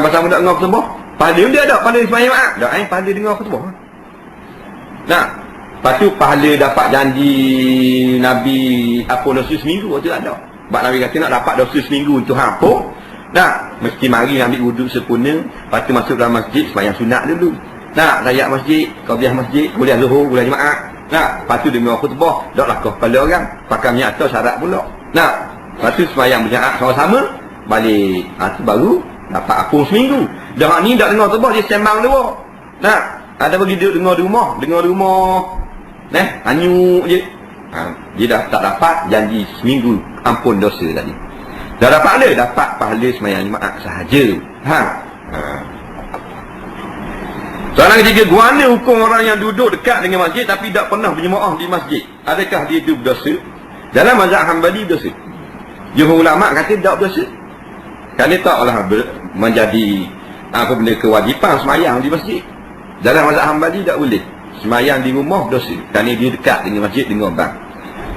Pasal muda dengar khutbah. Pahala dia ada, pahala semayang jemaah. Tak pahala dengar khutbah. Nah, lepas tu pahala dapat janji Nabi apa dosa seminggu tu ada. Sebab Nabi kata nak dapat dosa seminggu tu apa? Nah, mesti mari ambil wuduk sempurna, lepas tu masuk dalam masjid sembahyang sunat dulu. Nah, rakyat masjid, qabliyah masjid, kuliah zuhur, kuliah Jumaat. Nah, lepas tu dengar khutbah, dak lakah kepala orang, pakai minyak atas syarat pula. Nah, lepas tu sembahyang berjamaah sama-sama, balik. Tu baru dapat apung seminggu. Dah ni dak dengar khutbah, dia sembang dua. Nah, ada bagi duduk dengar di rumah. Hanyut je. Dia dah tak dapat janji seminggu ampun dosa tadi. Dah dapat ada? Dapat pahala sembahyang Jumaat sahaja. Soalan ketiga, guana hukum orang yang duduk dekat dengan masjid tapi tak pernah berjemaah di masjid. Adakah dia itu berdosa? Dalam mazhab Hanbali berdosa. Jumhur ulama kata tak berdosa. Kerana taklah menjadi apa benda kewajipan sembahyang di masjid. Dalam mazhab Hanbali tak boleh. Sembahyang di rumah dosa. Kerana dia dekat dengan masjid dengan orang.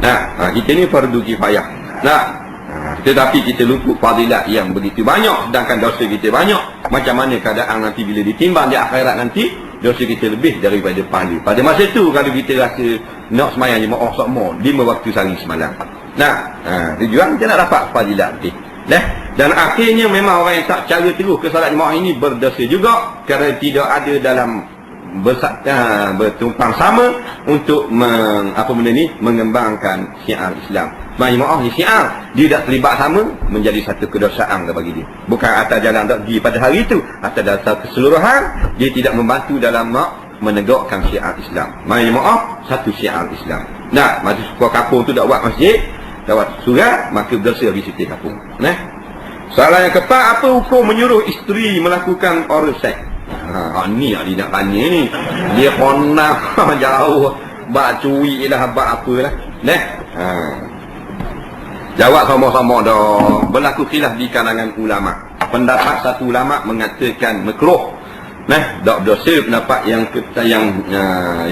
Nah, kita ni fardu kifayah. Tetapi kita luput fadilat yang begitu banyak, sedangkan dosa kita banyak. Macam mana keadaan nanti bila ditimbang di akhirat nanti, dosa kita lebih daripada pahala. Pada masa itu kalau kita rasa nak sembahyang jemaah semua 5 waktu sehari semalam. Tujuan kita nak dapat fadilat lebih. Dan akhirnya memang orang yang tak cara terus ke salat jemaah ini berdosa juga, kerana tidak ada dalam bertumpang sama untuk mengembangkan syiar Islam. Jemaah ni syiar, dia tak terlibat sama, menjadi satu kedosaan bagi dia. Bukan atas jalan tak pergi pada hari itu, atas dasar keseluruhan dia tidak membantu dalam menegakkan syiar Islam. Jemaah satu syiar Islam. Nah, masa sebuah kampung tu tak buat masjid, tak buat surat, maka berdosa bagi setiap kampung. Soalan yang keempat, apa hukum menyuruh isteri melakukan oral sex? Ni yang dia nak tanya ni. Dia pernah jauh bak cuik lah, bak apalah. Jawab sama-sama dah. Berlaku khilaf di kalangan ulama. Pendapat satu ulama mengatakan makruh. Tak berdosa. Pendapat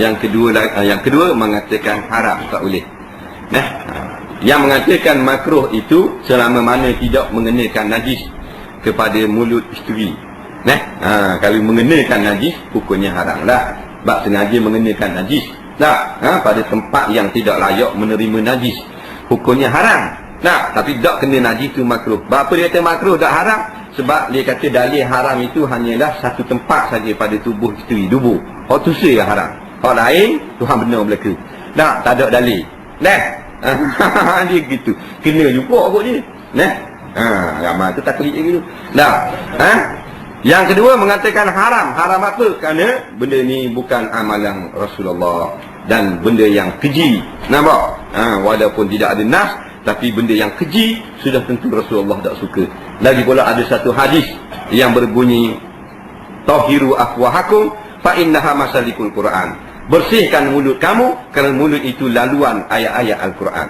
yang kedua mengatakan haram, tak boleh. Yang mengatakan makruh itu selama mana tidak mengenakan najis kepada mulut isteri. Kalau mengenakan najis, hukumnya haram lah. Sebab sengaja mengenakan najis. Pada tempat yang tidak layak menerima najis, hukumnya haram. Tapi tak kena najis itu makruh. Berapa dia kata makruh tak haram? Sebab dia kata dalil haram itu hanyalah satu tempat saja pada tubuh isteri, tubuh. Tu yang haram. Lain, Tuhan benar belaka. Tak ada dalil. Dia gitu. Kena juga kot dia. Ramai tu taklid gitu. Yang kedua mengatakan haram. Haram apa? Kerana benda ni bukan amalan Rasulullah dan benda yang keji. Nampak? Walaupun tidak ada nas, tapi benda yang keji sudah tentu Rasulullah tak suka. Lagi pula ada satu hadis yang berbunyi tahiru afwahakum fa innaha masalikul Quran. Bersihkan mulut kamu kerana mulut itu laluan ayat-ayat Al-Quran.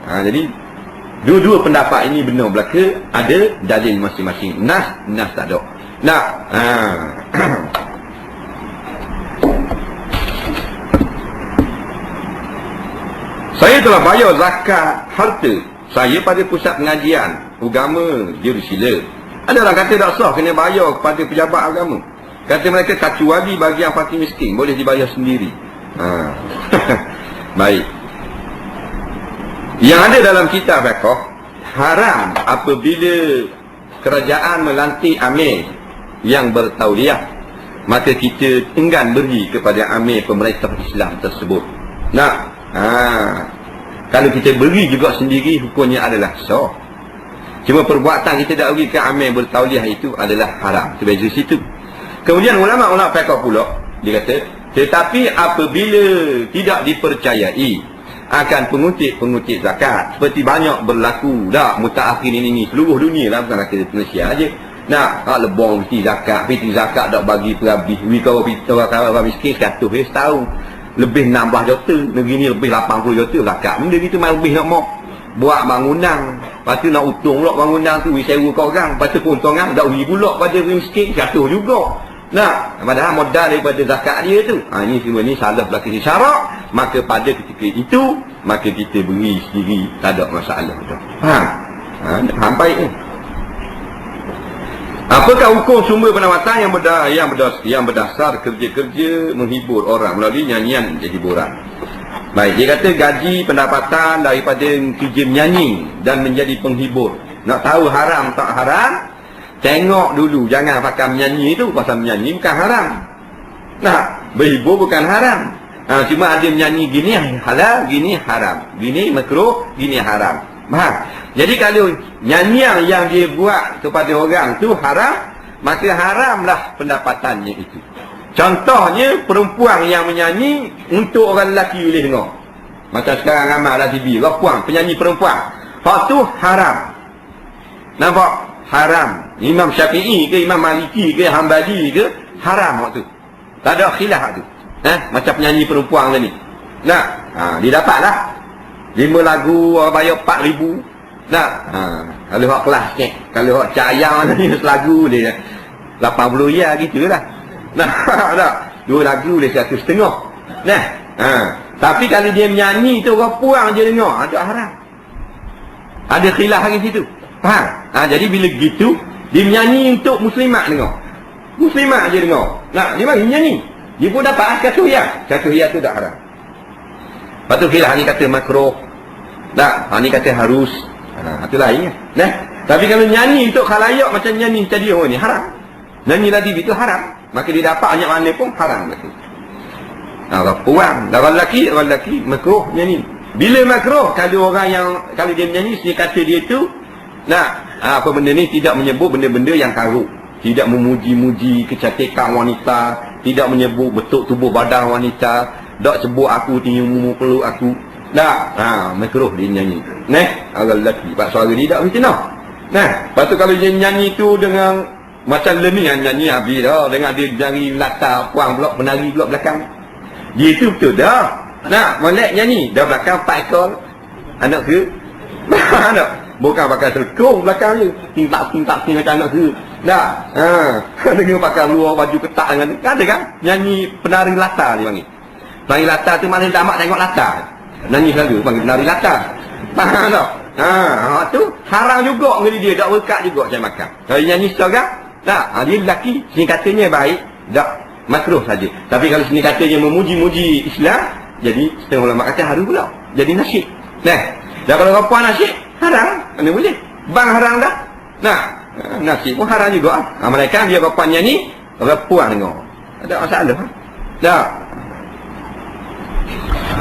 Jadi dua-dua pendapat ini benar belaka, ada dalil masing-masing. Nas tak ada. Saya telah bayar zakat harta saya pada pusat pengajian agama Jerusalem. Ada orang kata tak sah, kena bayar kepada pejabat agama. Kata mereka kecuali bagi yang fakir miskin, boleh dibayar sendiri. Baik. Yang ada dalam kitab fiqh, haram apabila kerajaan melantik amir yang bertauliah, maka kita enggan beri kepada amir pemerintah Islam tersebut. Kalau kita beri juga sendiri, hukumnya adalah sah. Cuma perbuatan kita tak beri ke amir bertauliah itu adalah haram. Sebab situ. Kemudian ulama-ulama fiqh pula, dia kata, tetapi apabila tidak dipercayai akan pengutik-pengutik zakat, seperti banyak berlaku dah mutaakhirin ini seluruh dunia lah, bukan kata Malaysia aja. Lebong mesti zakat, piti zakat tak bagi perhabis. Kalau orang miskin 100 setahun, lebih 16 juta, negeri ni lebih 80 juta zakat. Benda gitu main lebih nak mau buat bangunan, lepas tu nak untung pula bangunan tu, sewa kat orang, lepas tu keuntungan tak beri pula pada miskin, jatuh juga. Padahal modal daripada zakat dia tu. Ini semua ni salah berlaku syarak. Maka pada ketika itu, maka kita beri sendiri, tak ada masalah tu. Faham baik ni. Apakah hukum sumber pendapatan yang berdasar kerja-kerja menghibur orang melalui nyanyian jadi hiburan? Baik, dia kata gaji pendapatan daripada kerja menyanyi dan menjadi penghibur. Nak tahu haram tak haram? Tengok dulu, jangan pakai menyanyi itu. Pasal menyanyi bukan haram. Nah, berhibur bukan haram. Cuma ada menyanyi gini halal, gini haram, gini makruh, gini haram. Faham? Jadi kalau nyanyian yang dia buat kepada orang tu haram, maka haramlah pendapatannya itu. Contohnya perempuan yang menyanyi untuk orang lelaki boleh dengar. Macam sekarang ramai lah TV, perempuan, penyanyi perempuan. Hak tu haram. Nampak? Haram. Imam Syafi'i ke, Imam Maliki ke, Hambali ke, haram hak tu. Tak ada khilaf hak tu. Macam penyanyi perempuan tadi. Nah, dia dapat lah 5 lagu, bayar 4,000. Nah, kalau hak kelas ni, kalau hak cayang ni selagu dia 80 ya gitu lah. Nah, tak. 2 lagu dia 150. Nah, tapi kalau dia menyanyi tu orang puang je dengar, ada haram. Ada khilaf lagi situ. Faham? Jadi bila gitu, dia menyanyi untuk muslimat dengar. Muslimat je dengar. Nah, dia mari menyanyi. Dia pun dapat katuhiyah. Katuhiyah tu tak haram. Lepas tu khilaf ni kata makruh. Tak, ni kata harus. Itu lain. Nah, tapi kalau nyanyi untuk khalayak macam nyanyi tadi ni haram. Nyanyi lagi itu haram. Maka dia dapat banyak mana pun haram lagi. Orang puang, orang lelaki makruh nyanyi. Bila makruh? Kalau dia menyanyi, dia kata dia tu apa benda ni tidak menyebut benda-benda yang karuk. Tidak memuji-muji kecantikan wanita, tidak menyebut bentuk tubuh badan wanita, tak sebut aku tinggi mumu peluk aku. Makruh dia nyanyi. Orang lelaki, sebab suara dia tak fitnah. Lepas tu kalau dia nyanyi tu dengan macam learning nyanyi habis dah, dengan dia jari latar puang pula, penari pula belakang. Dia tu betul dah. Molek nyanyi dah belakang 4 ekor anak ke? Bukan pakai selekong belakang je. Tintak macam anak ke. Dengan pakai luar baju ketak dengan dia. Ada kan? Nyanyi penari latar dia panggil. Penari latar tu mana dah mak tengok latar. Nyanyi selalu panggil penari latar. Faham tak? Tu haram juga dengan dia. Tak berkat juga macam makan. Kalau nyanyi seorang, dia lelaki. Sini katanya baik. Tak makruh saja. Tapi kalau sini katanya memuji-muji Islam, jadi setengah ulama kata haram pula. Jadi nasyid. Dan kalau perempuan nasyid, haram. Mana boleh? Bang haram dah. Nasyid pun haram juga. Mereka dia perempuan nyanyi, orang puan dengar. Ada masalah. Tak.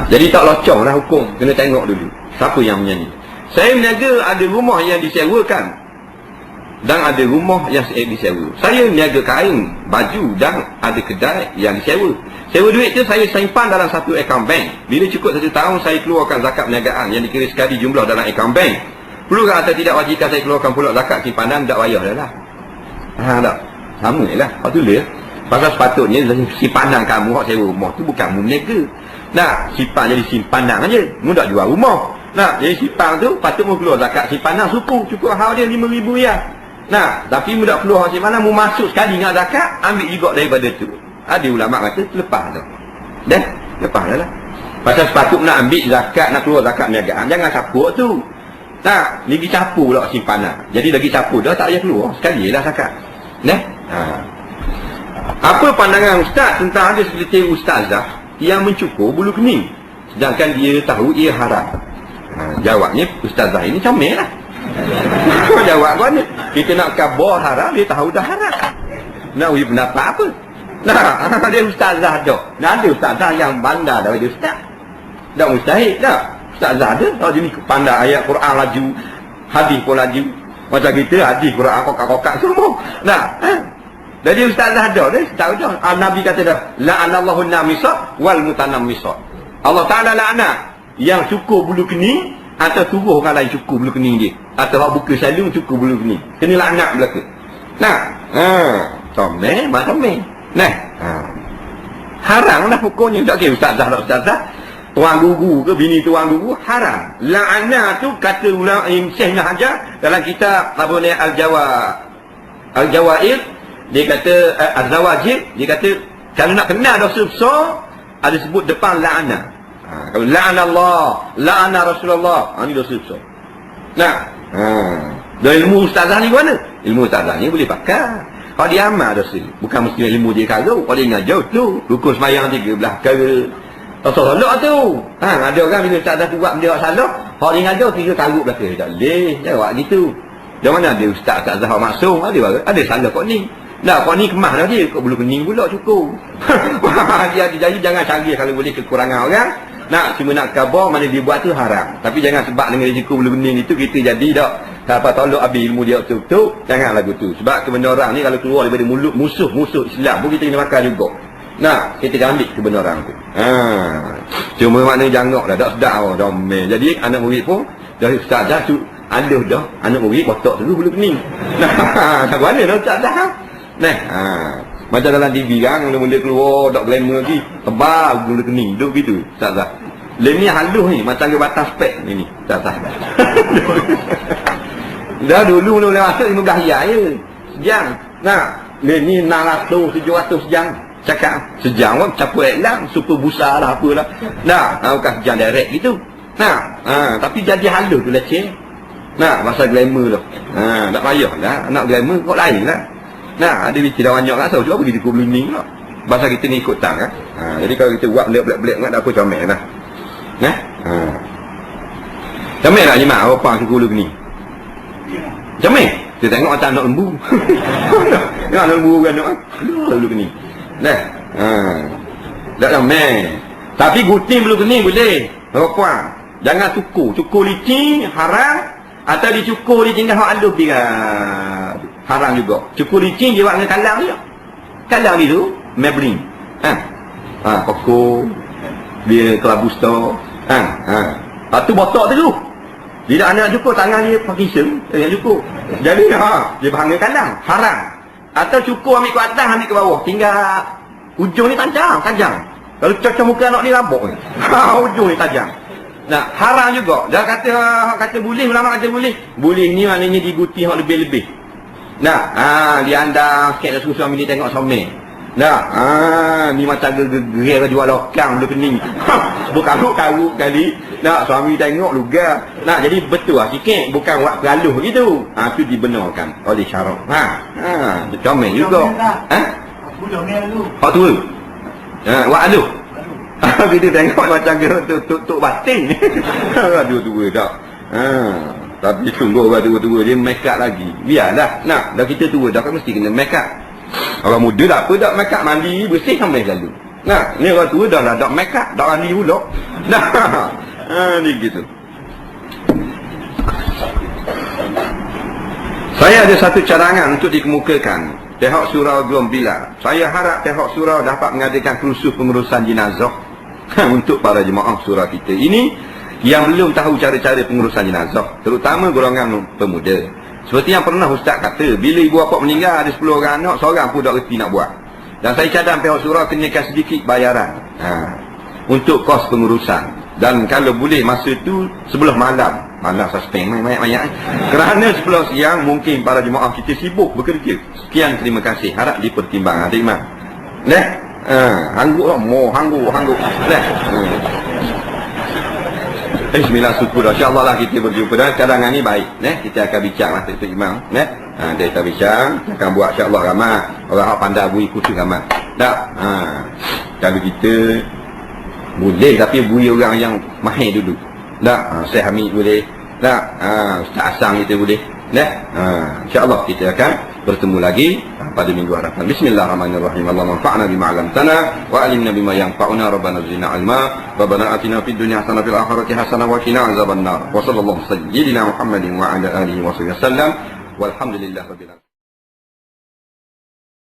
Jadi tak locong lah hukum. Kena tengok dulu siapa yang menyanyi. Saya meniaga ada rumah yang disewakan dan ada rumah yang disewa. Saya meniaga kain, baju dan ada kedai yang disewa. Sewa duit tu saya simpan dalam satu akaun bank. Bila cukup 1 tahun saya keluarkan zakat perniagaan yang dikira sekali jumlah dalam akaun bank. Perlukah atau tidak wajibkan saya keluarkan pula zakat simpanan? Tak payah dah lah. Tak. Sama je lah. Lepas tu dia pasal sepatutnya simpanan kamu hak sewa rumah tu bukan mu meniaga. Simpan jadi simpanan aja. Mu tak jual rumah. Jadi simpan tu patut mu keluar zakat simpanan suku. Cukup hal dia 5,000 ya. Tapi mu tak keluar simpanan, mu masuk sekali dengan zakat, ambil juga daripada tu. Ada ulama kata lepas tu. Lepas dah lah. Pasal sepatut nak ambil zakat, nak keluar zakat perniagaan, jangan capuk tu. Lagi capuk pula simpanan. Jadi lagi capuk dah tak payah keluar. Sekali lah zakat. Apa pandangan ustaz tentang ada segelintir ustazah yang mencukur bulu kening, sedangkan dia tahu ia haram? Jawabnya ustazah ini comel lah. Jawab kau ni, kita nak kabar haram, dia tahu dah haram. Nak uji pendapat apa? Dia ustazah dah. Ada ustazah yang bandar daripada ustaz. Tak mustahil tak? Ustazah ada. Kalau jenis pandai ayat Quran laju, hadis pun laju. Macam kita hadis Quran kokak-kokak semua. Jadi ustazah dah. Dia tahu dah. Nabi kata dah, la'anallahu namisat wal mutanammisat. Allah Ta'ala la'anah yang cukur bulu kening atau suruh orang lain cukur bulu kening dia, atau orang buka salung cukur bulu kening. Kena laknat belaka. Comel, macam-comel. Haram lah hukumnya. Tak kira ustazah tak ustazah, tuan guru ke bini tuan guru, haram. La'anah tu kata ulama Syekh Hajar dalam kitab apa ni Al-Jawair, dia kata Az-Zawajir, dia kata kalau nak kenal dosa besar ada sebut depan la'anah. Kalau la'ana Allah, la'ana Rasulullah, ini dosa besar. Dan ilmu ustazah ni mana? Ilmu ustazah ni boleh pakai. Kalau dia amal dah sini, bukan mesti ilmu dia karau. Kalau dia ngajar tu, rukun sembahyang 13 perkara. Tak salah tu. Ada orang bila ustazah tu buat benda salah, kalau dia ngajar 3 karut belakang. Tak boleh jawab gitu. Dari mana ada ustazah maksum? Ada salah kau ni. Nah, kau ni kemah dah dia, kau bulu kening pula cukup. Dia jadi jangan cari kalau boleh kekurangan orang. Cuma nak khabar mana dia buat tu haram. Tapi jangan sebab dengan risiko bulu kening itu kita jadi tak. Siapa tolong habis ilmu dia betul-betul, jangan lagu tu. Sebab kebenaran ni kalau keluar daripada mulut musuh-musuh Islam pun kita kena makan juga. Kita jangan ambil kebenaran tu. Cuma maknanya jangok dah, tak sedap domel. Jadi anak murid pun dari ustazah tu ada dah anak murid botak terus bulu kening. Tak mana dah ustazah. Macam dalam TV kan, mula-mula keluar tak glamour lagi, tebal bulu kening duduk gitu ustazah. Lain ni halus ni macam ke batas spek ni ustazah. Dah dulu boleh masuk 15 riyal je sejam. Lain ni 600 700 sejam. Cakap sejam kan campur iklan super busa lah apalah. Bukan sejam direct gitu. Tapi jadi halus tu leceh. Masa glamour tu. Tak payahlah nak glamour kau lain lah. Ada bicara banyak kat cuba pergi dikubul ni pula. Bahasa kita ni ikut tang kan. Jadi kalau kita buat belak-belak tak apa comel lah. Comel lah Jimat apa suku lu ni. Comel. Kita tengok macam anak lembu. Anak lembu kan anak. Lu ni. Tak comel. Tapi guting bulu kening boleh. Apa? Jangan cukur licin haram atau dicukur licin dah halus dia. Haram juga. Cukur licin dia buat dengan kalang dia. Kalang dia tu Maybelline. Koko dia kelabus tu. Tu botak tu. Bila anak cukur tangan dia Parkinson, yang cukur. Jadi dia bangga kalang, haram. Atau cukur ambil ke atas, ambil ke bawah, tinggal ujung ni tajam. Kalau cocok muka anak ni rabuk ni. Ujung ni tajam. Haram juga. Dah kata boleh, ulama kata boleh. Boleh ni maknanya diguti hak lebih-lebih. Dia anda sikit dah suami ni tengok somel. Ni macam geger jual lokang bulu kening. Berkarut-karut kali. Suami tengok lugar. Jadi betul lah sikit, bukan buat peraluh gitu. Tu dibenarkan oleh syarak. Comel juga. Hak tua. Buat aluh. Kita tengok macam tuk batin. Tua tak. Tapi sungguh orang tua-tua dia make up lagi. Biarlah. Dah kita tua dah kan mesti kena make up. Orang muda tak apa tak make up, mandi bersih sampai selalu. Ni orang tua dah lah tak make up, tak mandi pula. Ni gitu. Saya ada satu cadangan untuk dikemukakan. Pihak surau Gombila. Saya harap pihak surau dapat mengadakan kursus pengurusan jenazah untuk para jemaah surau kita. Ini yang belum tahu cara-cara pengurusan jenazah, terutama golongan pemuda. Seperti yang pernah ustaz kata, bila ibu bapa meninggal ada 10 orang anak, seorang pun tak reti nak buat. Dan saya cadang pihak surau kenakan sedikit bayaran untuk kos pengurusan. Dan kalau boleh masa tu sebelah malam suspend banyak-banyak. Kerana sebelah siang mungkin para jemaah kita sibuk bekerja. Sekian, terima kasih. Harap dipertimbangkan. Terima. Hangguk lah. Hangguk. Bismillah, syukur dah. InsyaAllah lah kita berjumpa. Dan cadangan ni baik. Kita akan bincang lah Tuan Imam. Kita bincang. Akan buat insyaAllah ramai. Orang yang pandai bui khusus ramai. Kalau kita boleh, tapi bui orang yang mahir dulu. Syekh Hamid boleh. Ustaz Asang kita boleh. InsyaAllah kita akan bertemu lagi pada minggu hadapan. Bismillahirrahmanirrahim. Allah manfa'na bima 'allamtana wa 'allimna bima yanfa'una. Rabbana zidna 'ilma. Rabbana atina fid dunya hasanah fil akhirati hasanah wa qina 'adzabannar. Wa sallallahu sayyidina Muhammadin wa ala alihi wa sahbihi wasallam. Walhamdulillahirabbil alamin.